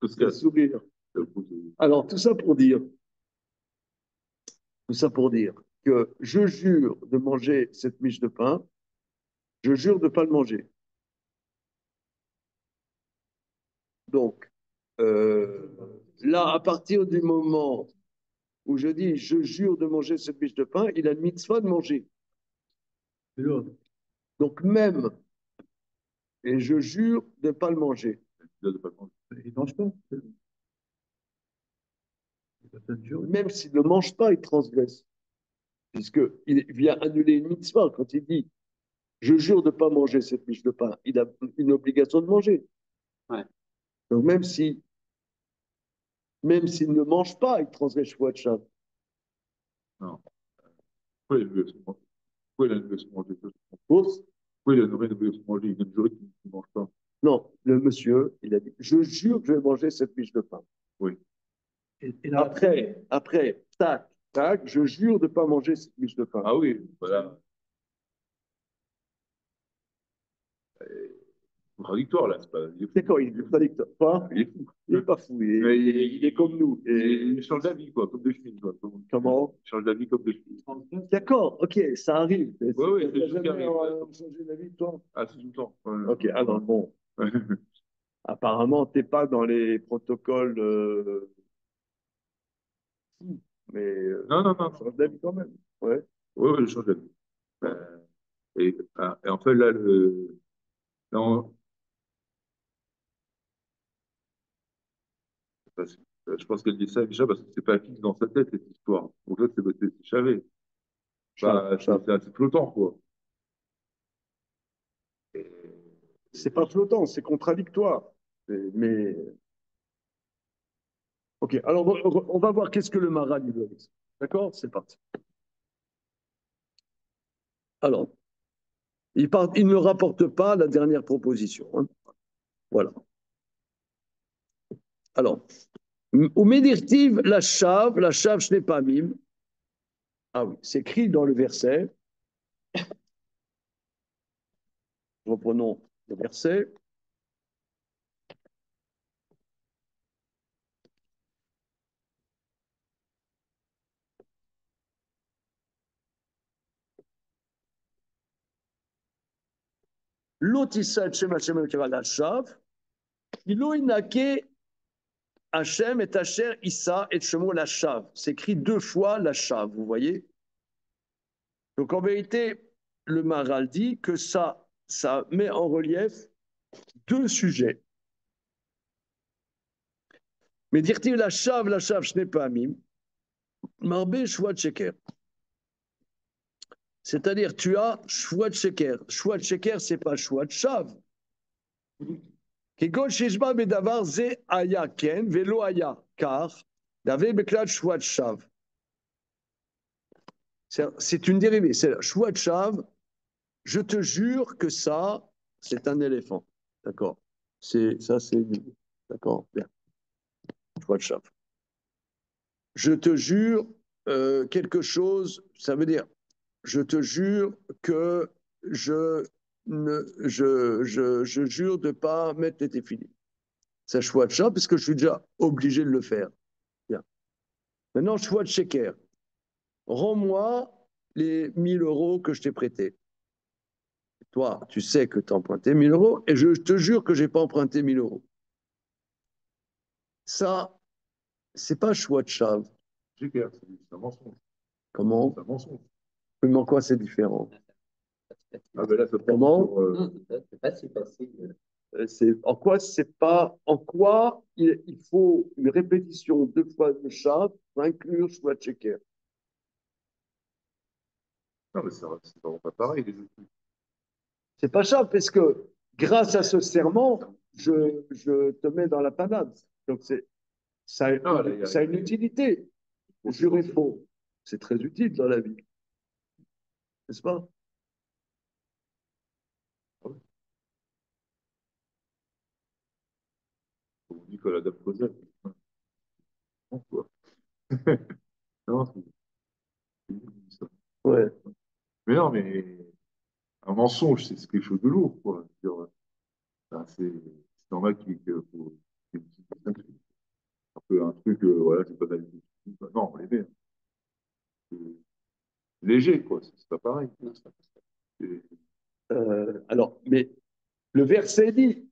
Tout ce Le qu'il sourire. y a. Alors, tout ça pour dire que je jure de manger cette miche de pain, je jure de ne pas le manger. Donc, là, à partir du moment où je dis je jure de manger cette miche de pain, il a le mitzvah de manger. Donc, même, et je jure de ne pas le manger. Il ne mange pas. Même s'il ne le mange pas, il transgresse. Puisqu'il vient annuler une mitzvah quand il dit je jure de ne pas manger cette miche de pain. Il a une obligation de manger. Ouais. Donc, même s'il ne mange pas, il transgresse Shvuat Shabbat. Non. Pourquoi il a une Pourquoi il a une obligation de manger? Fausse. Pourquoi il a une obligation de manger? Il a une jury qui ne mange pas. Non, le monsieur, il a dit je jure que je vais manger cette miche de pain. Oui. Et après, tac, tac, je jure de ne pas manger cette miche de pain. Ah oui, voilà. Contradictoire, là. Il est fou. D'accord, il est contradictoire. Pas, Il est fou. il n'est pas fou, Mais il est comme nous. il change d'avis, quoi, comme de cheville, quoi. Comment? Il change d'avis comme de cheville. D'accord, ok, ça arrive. Oui, oui, c'est T'as juste qui jamais arrive. changé d'avis, toi? Ah, c'est tout le temps. Ouais. Ok, alors bon, apparemment, tu n'es pas dans les protocoles, mais Non, non, non, tu non. changes d'avis quand même. Ouais. Oui, oui, je change d'avis. Et en fait, là, non, parce- je pense qu'elle dit ça déjà parce que c'est pas fixe dans sa tête, cette histoire. En fait, c'est chavé. Bah, c'est assez flottant, quoi. Et- C'est pas flottant, c'est contradictoire. Mais, ok, alors on va voir qu'est-ce que le Maral il veut. D'accord? C'est parti. Alors, il ne rapporte pas la dernière proposition, hein. Voilà. Alors, au Médirtiv, la chave, je n'ai pas mime. Ah oui, c'est écrit dans le verset. Reprenons le verset. L'otissa et Shem Hashem el Keva la chave. Ilo inake Hachem et Asher Issa et Shemo la chave. C'est écrit deux fois la chave, vous voyez? Donc en vérité, le Maral dit que ça met en relief deux sujets. Mais dire-t-il la chave, je n'ai pas mis. Marbe Shouat Sheker. C'est-à-dire, tu as Shouat Sheker. Shouat Sheker, c'est pas Shouat Shav. Kegon Shishba Bedavar Ze Aya Ken, Velo Aya, car Dave Beklat Shouat Shav. C'est une dérivée. C'est Shouat Shav. Je te jure que ça, c'est un éléphant. D'accord. Ça, c'est. D'accord. Bien. Shouat Shav. Je te jure quelque chose, ça veut dire, je te jure que je jure de ne pas mettre les téfilines. C'est choix de chat parce que je suis déjà obligé de le faire. Bien. Maintenant, choix de sheker. Rends-moi les 1 000 € que je t'ai prêtés. Toi, tu sais que tu as emprunté 1 000 € et je te jure que je n'ai pas emprunté 1 000 €. Ça, c'est pas choix de chave. C'est clair, c'est un mensonge. Comment? C'est un mensonge. Mais en quoi c'est différent? Ah, ben là, ça porte Comment? sur. C'est pas si facile. En quoi il faut une répétition deux fois de chat pour inclure choix de checker. Non, mais c'est vraiment pas pareil, les deux trucs. C'est pas chat parce que grâce à ce serment, je te mets dans la panade. Donc ça, Non, là, ça a une utilité. Jurer faux, c'est très utile dans la vie, n'est-ce pas? dit que la dame Cosette. Non, quoi. Non, c'est ça. Ouais. Mais non, mais un mensonge, c'est quelque chose de lourd, quoi. Je veux dire, ben, c'est normal un peu un truc, voilà, c'est pas d'aller. Non, on les met. C'est léger, quoi. C'est pas pareil. C'est- Alors, mais le verset dit,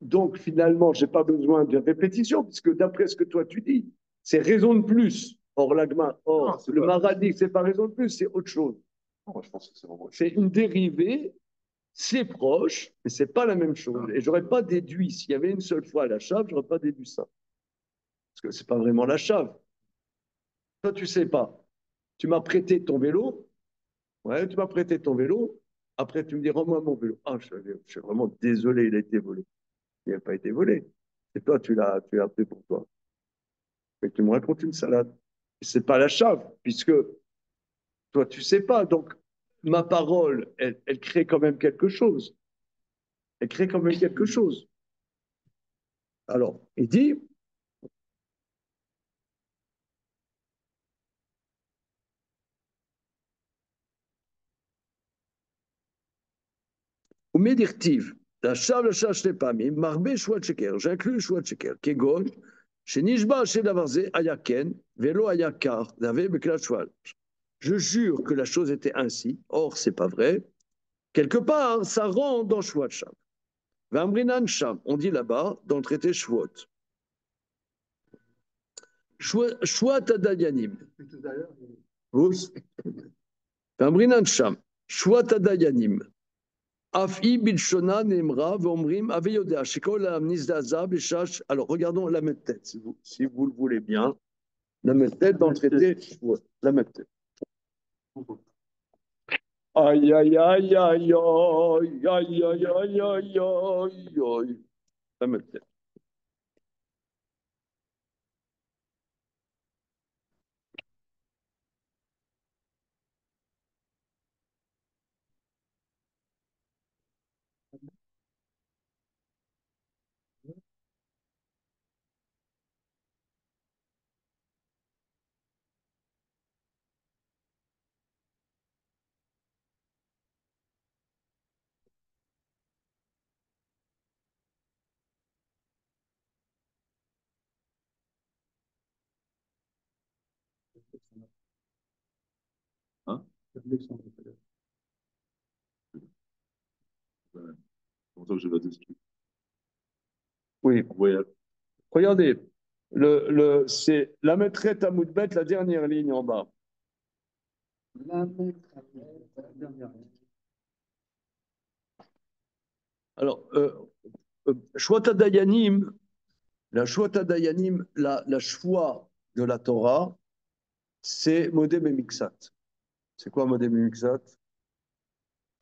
donc finalement, je n'ai pas besoin de répétition, puisque d'après ce que toi tu dis, c'est raison de plus. Or, Non, c'est le pas. Marat dit que ce n'est pas raison de plus, c'est autre chose. Non, je pense que c'est vraiment. C'est une dérivée, c'est proche, mais ce n'est pas la même chose. Non, Et je n'aurais pas déduit, s'il y avait une seule fois la chave, je n'aurais pas déduit ça. Parce que ce n'est pas vraiment la chave. Toi, tu ne sais pas. Tu m'as prêté ton vélo. Ouais, tu m'as prêté ton vélo. Après, tu me dis, rends-moi mon vélo. Ah, je suis vraiment désolé, il a été volé. Il n'a pas été volé. Et toi, tu l'as pris pour toi. Mais tu me racontes une salade. C'est pas la chave, puisque toi, tu sais pas. Donc, ma parole, elle crée quand même quelque chose. Elle crée quand même quelque chose. Alors, il dit, Umedirtiv, la chave, je n'ai pas mis, marbe choix de sheker, j'inclus le choix de sheker, kegon, chez Nishba, chez Davarze, ayaken, vélo ayakar, d'ave beklat cheval. Je jure que la chose était ainsi. Or, c'est pas vrai. Quelque part, ça rentre dans Shwat Sham. Vamrinan Sham, on dit là-bas, dans le traité Shwot. Shwat Adayanim. Vamrinan Sham, Shwat Adayanim. Afi Bilshona Nemra, Vomrim, Aveyodea, Shekol Amnizdaza, Beshash. Alors, regardons la même tête, si vous le voulez bien. La même tête dans le traité Shwot. La même tête. Aïe, aïe, aïe, aïe, aïe, aïe, aïe, aïe, aïe, aïe, aïe. La même tête. Hein? Ouais. C'est pour ça que j'ai la dessus. Oui. En voyage. Regardez, c'est la maîtresse à Moudbet, la dernière ligne en bas. Alors, Shwata Dayanim, la Shwata Dayanim, la choix de la Torah, c'est Modem et Mixat. C'est quoi Modem et Mixat?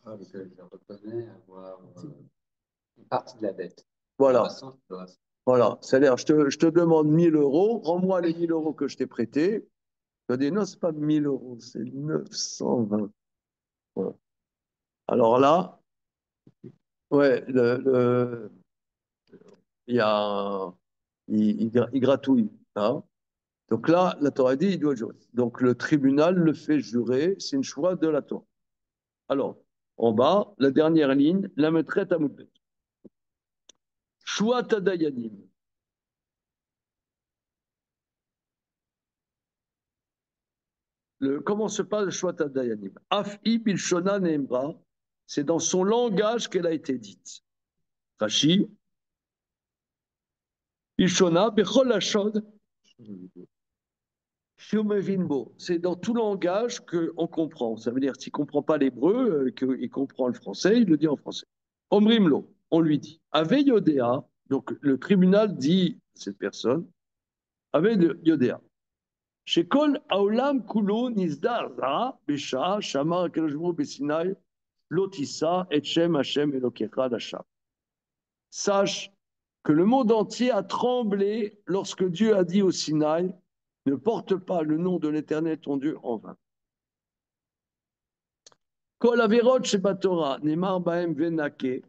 Ah, parce que je reconnais avoir une partie de la dette. Voilà. Le reste. Voilà. C'est-à-dire, je te demande 1000 euros, rends-moi les 1000 euros que je t'ai prêtés. Tu vas dire, non, c'est pas 1000 euros, c'est 920. Voilà. Alors là, ouais, il y a il gratouille. Hein. Donc là, la Torah dit, il doit jurer. Donc le tribunal le fait jurer, c'est une choix de la Torah. Alors, en bas, la dernière ligne, la maîtresse à Moudbet. Choix Tadayanim. Comment se passe le choix Tadayanim? Af'i bilshona neemra, c'est dans son langage qu'elle a été dite. Rashi, bilshona bechol hashod, c'est dans tout langage qu'on comprend. Ça veut dire, s'il ne comprend pas l'hébreu, qu'il comprend le français, il le dit en français. Omrimlo, on lui dit. Ave Yodea, donc le tribunal dit à cette personne, Ave Yodea. Shekol Aolam Kulo Nizdara Besha Shamar Akelajmo Besinai Lotissa Etchem Hashem Elokecha Dasham. Sache que le monde entier a tremblé lorsque Dieu a dit au Sinaï, ne porte pas le nom de l'Éternel ton Dieu en vain. Kol Averot Shebatora Nemar Baem Venake,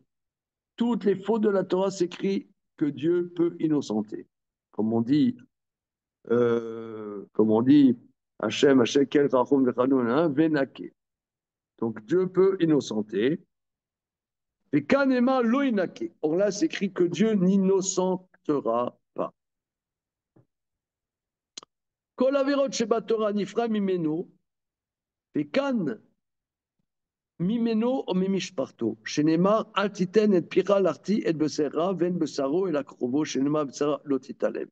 toutes les fautes de la Torah s'écrit que Dieu peut innocenter. Comme on dit, Hachem, Hachem, quel rachum v'chanun, venake. Donc Dieu peut innocenter. Et kanema loinake. Or là, c'est écrit que Dieu n'innocentera pas. Kol averot sheba Torah nifra mimeno, vekan mimeno o mimishparto. Shenema al titen et pira l'arti et besera ven besaro et la krovo shenema besera lotitalem.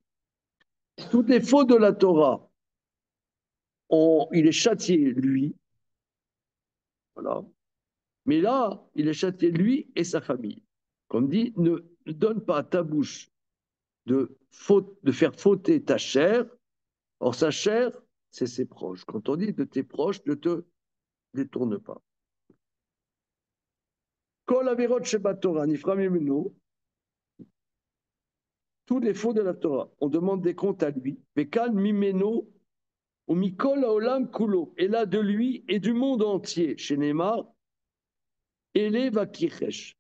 Toutes les fautes de la Torah, il est châtié lui, voilà. Mais là, il est châtié lui et sa famille. Comme dit, ne donne pas à ta bouche de faire fauter ta chair. Or, sa chair, c'est ses proches. Quand on dit de tes proches, ne te détourne pas. Kol averot sheba Torah, nifra mimeno, tous les faux de la Torah, on demande des comptes à lui. Vekal mimeno, ou mikol haolam kulo, et là de lui et du monde entier. Chez Neymar, Ele vakichesh.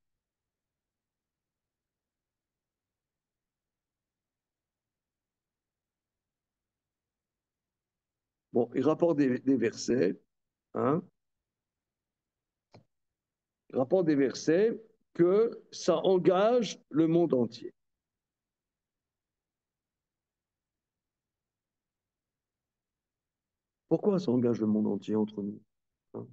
Bon, il rapporte des versets, hein, il rapporte des versets que ça engage le monde entier. Pourquoi ça engage le monde entier entre nous, hein?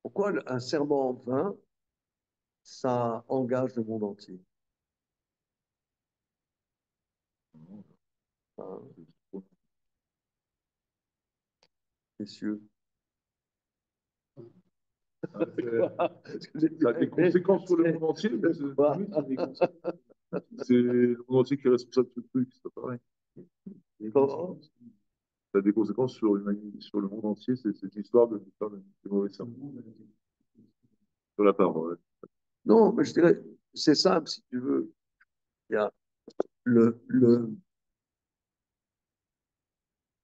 Pourquoi un serment vain, ça engage le monde entier, hein, messieurs? Ça a des conséquences sur le monde entier, mais c'est le monde entier qui est responsable de ce truc, c'est pas pareil. Ça a des conséquences sur le monde entier, c'est cette histoire de faire des mauvais serments. Sur la parole. Ouais. Non, mais je dirais, c'est simple, si tu veux. Il y a le...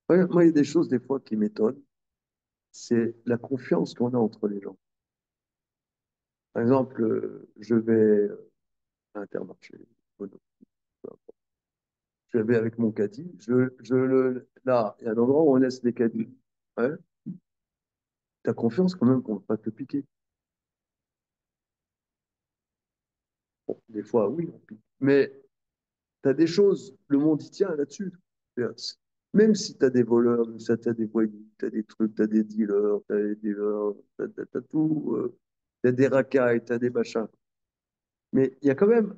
Moi, il y a des choses, des fois, qui m'étonnent. C'est la confiance qu'on a entre les gens. Par exemple, je vais à Intermarché. Je vais avec mon caddie. Là, il y a un endroit où on laisse les caddies. Ouais. Tu as confiance quand même qu'on ne va pas te piquer. Bon, des fois, oui, on pique. Mais tu as des choses, le monde y tient là-dessus. Même si tu as des voleurs, tu as des voyous, tu as des trucs, tu as des dealers, tu as des dealers, tu as tout, tu as des racailles, tu as des machins. Mais il y a quand même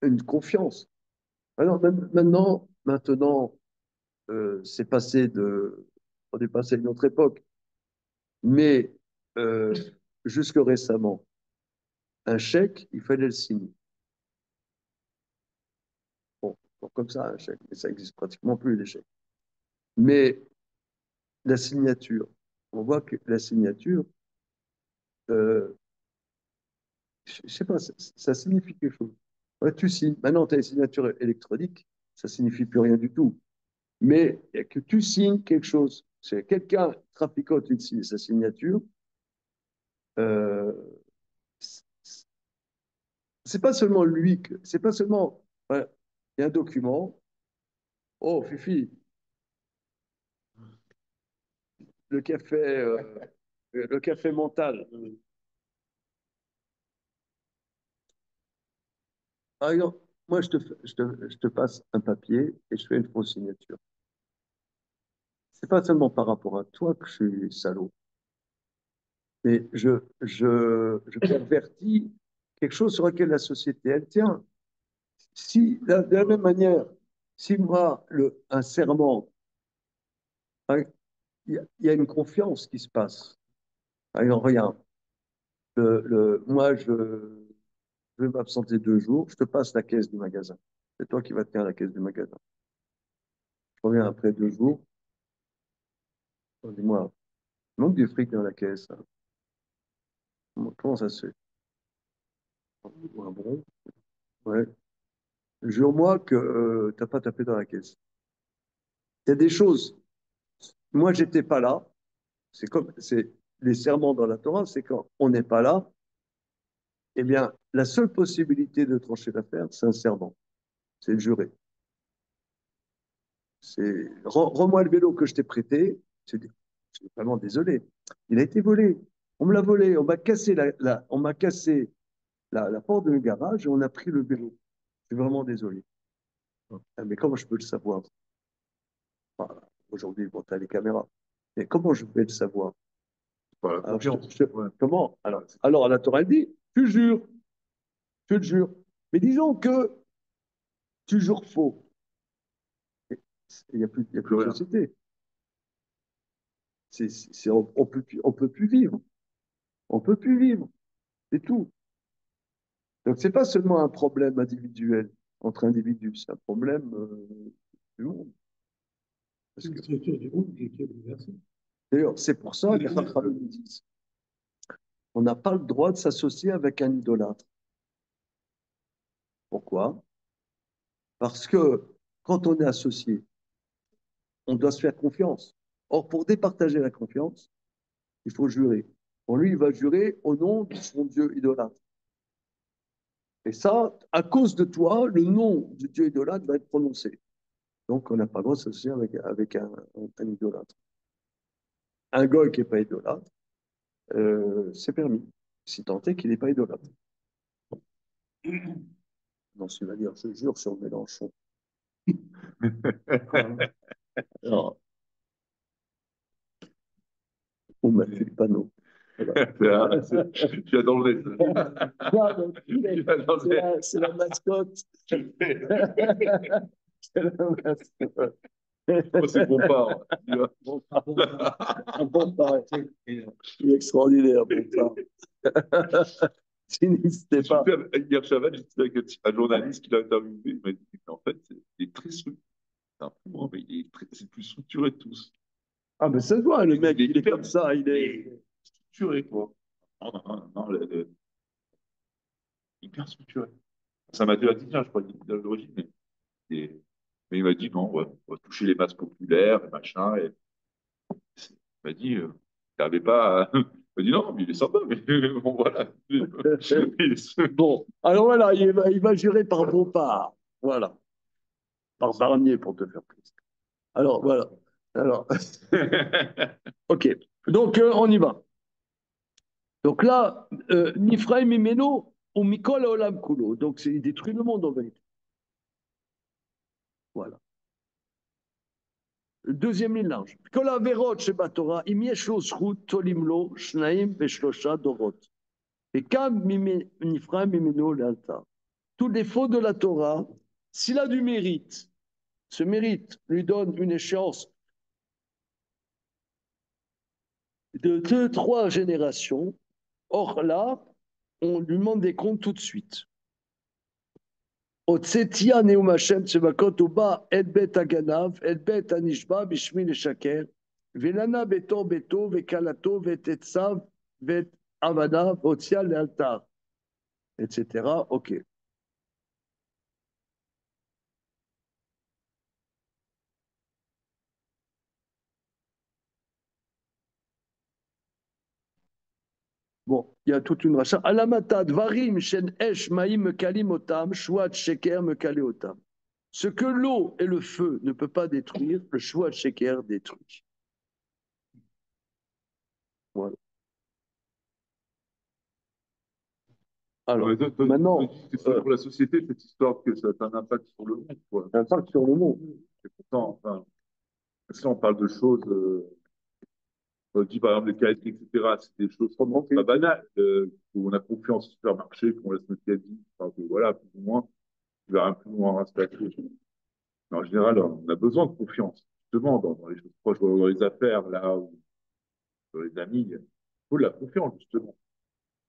une confiance. Alors maintenant, c'est passé on est passé à une autre époque. Mais euh, jusque récemment, un chèque, il fallait le signer. Bon, comme ça, un chèque, mais ça n'existe pratiquement plus, les chèques. Mais la signature, on voit que la signature, euh, je ne sais pas, ça signifie quelque chose. Ouais, tu signes. Maintenant, tu as une signature électronique, ça ne signifie plus rien du tout. Mais que tu signes quelque chose, c'est quelqu'un traficote sa signature, euh, c'est pas seulement lui, c'est pas seulement, ouais, il y a un document, oh Fifi, le café, le café mental. Par exemple, moi je te passe un papier et je fais une fausse signature. C'est pas seulement par rapport à toi que je suis salaud, mais je pervertis quelque chose sur lequel la société, elle tient. Si, de la même manière, si moi, un serment, hein, il y a une confiance qui se passe. Par exemple, regarde, moi, je vais m'absenter 2 jours, je te passe la caisse du magasin. C'est toi qui vas tenir la caisse du magasin. Je reviens après 2 jours, dis-moi, il manque du fric dans la caisse, hein. Comment ça se fait? Ah bon? Ouais. Jure-moi que tu n'as pas tapé dans la caisse. Il y a des choses. Moi, j'étais pas là. C'est les serments dans la Torah, c'est quand on n'est pas là, Eh bien, la seule possibilité de trancher l'affaire, c'est un serment, c'est le jurer. C'est rends-moi le vélo que je t'ai prêté. Je suis vraiment désolé. Il a été volé. On me l'a volé. On m'a cassé on m'a cassé la porte de garage et on a pris le vélo. Je suis vraiment désolé. Ah, mais comment je peux le savoir? Enfin, aujourd'hui, bon, tu as les caméras. Mais comment je vais le savoir? Par la Alors, confiance. Ouais. comment? Alors, la Torah elle dit, tu jures, tu le jures. Mais disons que tu jures faux. Il y a plus Plus de rien. société. On peut plus vivre. On peut plus vivre. C'est tout. Donc, c'est pas seulement un problème individuel entre individus, c'est un problème du monde. Parce C'est une que, structure du monde qui est bouleversée. d'ailleurs, c'est pour ça que les Chachamim disent on n'a pas le droit de s'associer avec un idolâtre. Pourquoi? Parce que quand on est associé, on doit se faire confiance. Or, pour départager la confiance, il faut jurer. Bon, lui, il va jurer au nom de son Dieu idolâtre. Et ça, à cause de toi, le nom du Dieu idolâtre va être prononcé. Donc, on n'a pas le droit de s'associer avec un idolâtre. Un goy qui n'est pas idolâtre, c'est permis, si tant est qu'il n'est pas idolâtre. Non, c'est va dire, je jure sur Mélenchon. Alors, on m'a fait le panneau. Voilà. Tu as danger. C'est la mascotte. C'est la mascotte. Moi, c'est Bompard. Bompard. Il est extraordinaire, Bompard. Si n'hésitez pas. Super. Hier, Chaval, j'étais avec un journaliste qui l'a interviewé. Il m'a dit qu'en fait, il est très structuré. C'est un peu, hein, mais c'est le plus structuré de tous. Ah, mais ça se voit, le mec, il est hyper comme ça, il est. structuré, quoi. Non, non, non, hyper structuré. C'est un mathématicien, je crois, d'origine, mais il m'a dit non, ouais, on va toucher les masses populaires, et machin. Et il m'a dit, il n'avait pas. Il m'a dit non, mais il est sympa, mais bon, voilà. Bon, alors voilà, il va jurer par Bompard. Voilà. Par Barnier, pour te faire plaisir. Alors, voilà. Alors, ok. Donc, on y va. Donc là, Nifraim Mimeno ou Mikol Olam Kulo. Donc, il détruit le monde en vérité. Voilà. Deuxième ligne large. Kol Averot Sheba Torah, im yesh lo zchut tolimlo shnaim veshlosha dorot. Et kam Nifraim Mimeno lealtar. Tous les fautes de la Torah, s'il a du mérite, ce mérite lui donne une échéance de 2, 3 générations. Or là, on lui demande des comptes tout de suite. Otsetia neum Hashem tsevakot uba et bet aganav et bet anishba bishmi leshaker velana beto beto vekalato vetetzav vet avana votia lealtar, etc. Ok. Bon, il y a toute une rachat. Alamata dvarim shen esh maim mekalim otam shuat sheker mekale otam. Ce que l'eau et le feu ne peuvent pas détruire, le shuat sheker détruit. Voilà. Alors, maintenant, c'est pour la société, cette histoire, que ça a un impact sur le monde, quoi. impact sur le monde. Et pourtant, enfin, si on parle de choses, on dit par exemple les KFC, etc., c'est des choses pas banales, où on a confiance au supermarché, qu'on laisse notre caddie, enfin, voilà, plus ou moins, tu vas un peu moins respecter. Mais en général, on a besoin de confiance, justement, dans les choses proches, dans les affaires, là, ou dans les amis, il faut de la confiance, justement.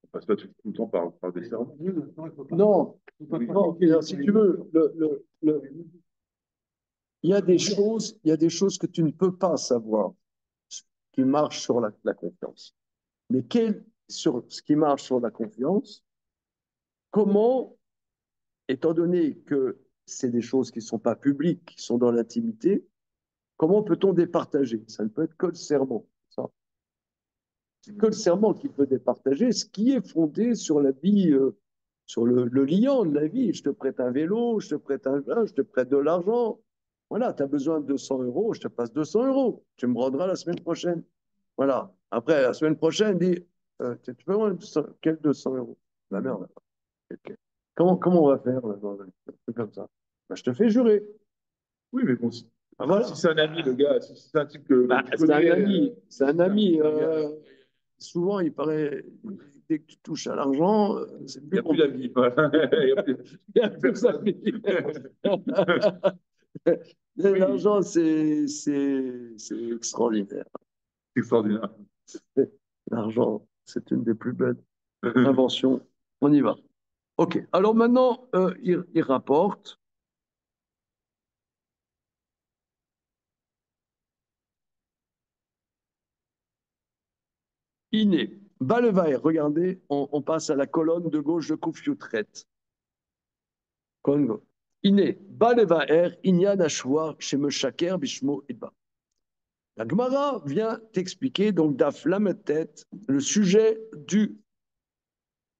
On passe pas tout le temps par des serments. Non, non, si tu veux, il y a des choses que tu ne peux pas savoir qui marchent sur la confiance. Mais sur ce qui marche sur la confiance, comment, étant donné que c'est des choses qui ne sont pas publiques, qui sont dans l'intimité, comment peut-on départager? Ça ne peut être que le serment. Ça. C'est que le serment qui peut départager, ce qui est fondé sur la vie, sur le liant de la vie. Je te prête un vélo, je te prête un vin, je te prête de l'argent. Voilà, tu as besoin de 200 euros, je te passe 200 euros. Tu me rendras la semaine prochaine. Voilà. Après, la semaine prochaine, dis, tu peux voir quel 200 euros? La merde. Ok. Comment on va faire là, dans un truc comme ça? Ben, je te fais jurer. Oui, mais bon, si, Ah, voilà. si c'est un ami, le gars, si c'est un type que Bah, tu c'est un connais, ami. C'est un ami. c'est un gars, Souvent, il paraît, dès que tu touches à l'argent, c'est il n'y plus a plus compliqué. d'amis. Voilà. Il y a plus, Il y a plus plus personne. d'amis. Oui, L'argent, c'est extraordinaire. extraordinaire. L'argent, c'est une des plus belles inventions. On y va. OK. Alors maintenant, il rapporte. Iné. Balevaer, regardez, on passe à la colonne de gauche de Koufioutret. Colonne gauche. Iné. Balevaer, Inyan Ashwa, chez Meshaker, Bishmo, Idba. La Gemara vient t'expliquer, donc, Daf tête, le sujet du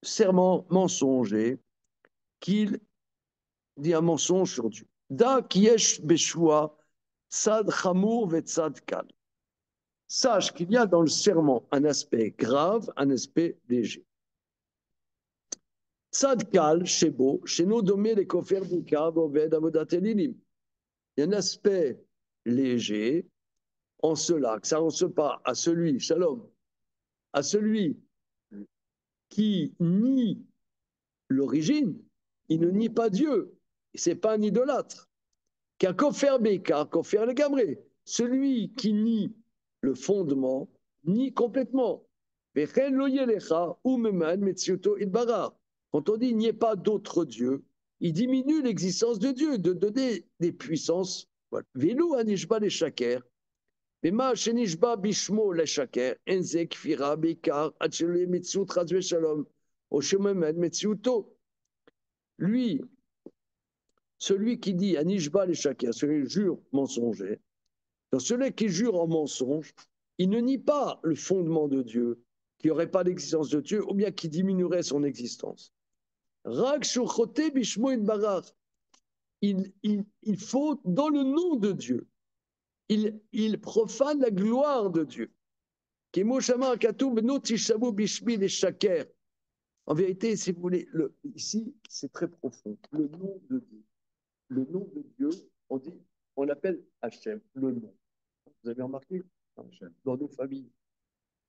serment mensonger, qu'il dit un mensonge sur Dieu. Da kiesh beshua, sad chamour vet sad kal. Sache qu'il y a dans le serment un aspect grave, un aspect léger. Sad kal, shebo, sheno domé les kofer bukar, oved avodat elilim. Il y a un aspect léger, en cela que ça ne ressemble pas à celui, shalom, à celui qui nie l'origine, il ne nie pas Dieu, c'est pas un idolâtre. Qu'un kofer beka, kofer le gabré, celui qui nie le fondement, nie complètement. Quand on dit il n'y a pas d'autre Dieu, il diminue l'existence de Dieu, de donner des puissances. Velu anishba le shaker, bema shenishba bishmo le shaker, enze kfira bekar, achele mitzut razve shalom, oshememed metziuto. Lui, celui qui dit anishba le shaker, celui qui jure mensonger, dans celui qui jure en mensonge, il ne nie pas le fondement de Dieu, qu'il n'y aurait pas d'existence de Dieu, ou bien qui diminuerait son existence. Rak shuchote bishmo idbarach. Il faut dans le nom de Dieu. Il profane la gloire de Dieu. En vérité, si vous voulez, ici, c'est très profond. Le nom de Dieu. Le nom de Dieu, on l'appelle Hachem, le nom. Vous avez remarqué? Dans nos familles,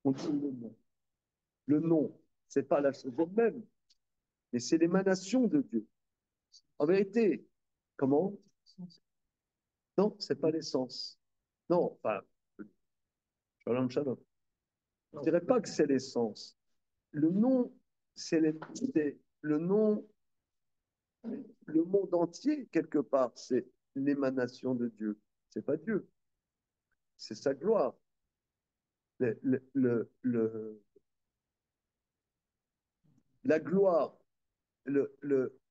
on dit le nom. Le nom, ce n'est pas la chose elle-même, mais c'est l'émanation de Dieu. En vérité, comment? Non, ce n'est pas l'essence. Non, enfin, shalom, shalom. Je ne dirais pas que c'est l'essence. Le nom, c'est le nom, le monde entier, quelque part, c'est l'émanation de Dieu. Ce n'est pas Dieu, c'est sa gloire. La gloire,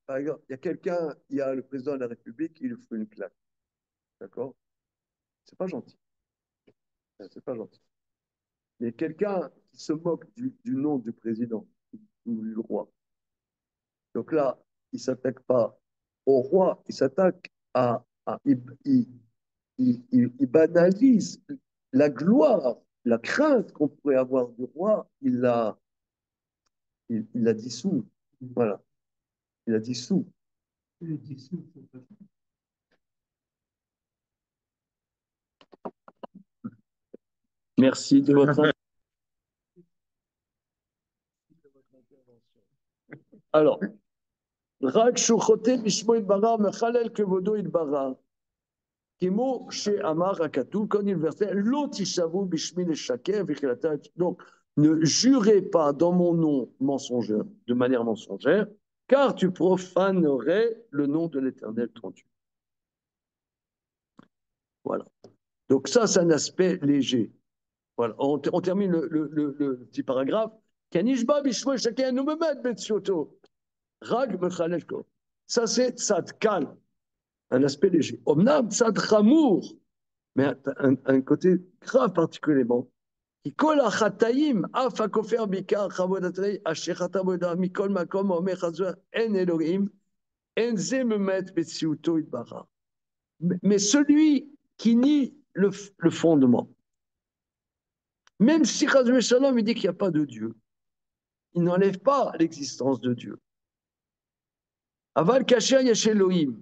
par exemple, il y a quelqu'un, il y a le président de la République, il lui fout une claque. D'accord? C'est pas gentil. C'est pas gentil. Il y a quelqu'un qui se moque du nom du président ou du roi. Donc là, il ne s'attaque pas au roi, il s'attaque il banalise la gloire, la crainte qu'on pourrait avoir du roi, il la dissout. Voilà, il la dissout. Merci de votre intervention. Alors, Rak shuchote bishmo idbara mechalel kevodo idbara. Kimo chez Amar Akatou, quand il versait l'otishavu bishmi le shaker vichilata. Donc, ne jurez pas dans mon nom mensongère, de manière mensongère, car tu profanerais le nom de l'Éternel ton Dieu. Voilà. Donc ça, c'est un aspect léger. Voilà. On termine le petit paragraphe. Kanishba bishmo shaker numemed betsioto. Rag mechalel. Ça, c'est tzadkal, un aspect léger. Omnam tzad chamour, mais un côté grave particulièrement. כל החטאים, אף הכופר בעיקר כבוד התנאי, אשר חטא בודע מכל מקום, אומר חזור, אין אלוהים, אין זה באמת בציאותו יתברך. Mais celui qui nie le fondement, même si Chazvé Shalom il dit qu'il n'y a pas de Dieu, il n'enlève pas l'existence de Dieu. Aval Kasher Yesh Elohim.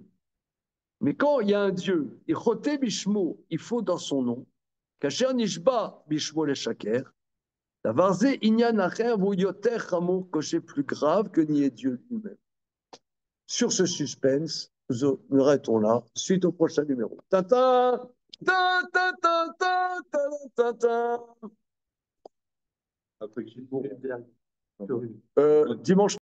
Mais quand il y a un Dieu, il choté bishmo, il faut dans son nom, Kasher Nishba bishmo le shaker, Davarze Inyan Acher ou Yoter Chamour, que c'est plus grave que nier Dieu lui-même. Sur ce suspense, nous arrêtons là, suite au prochain numéro. Ta-ta! Ta-ta-ta-ta-ta-ta-ta. Après, Dimanche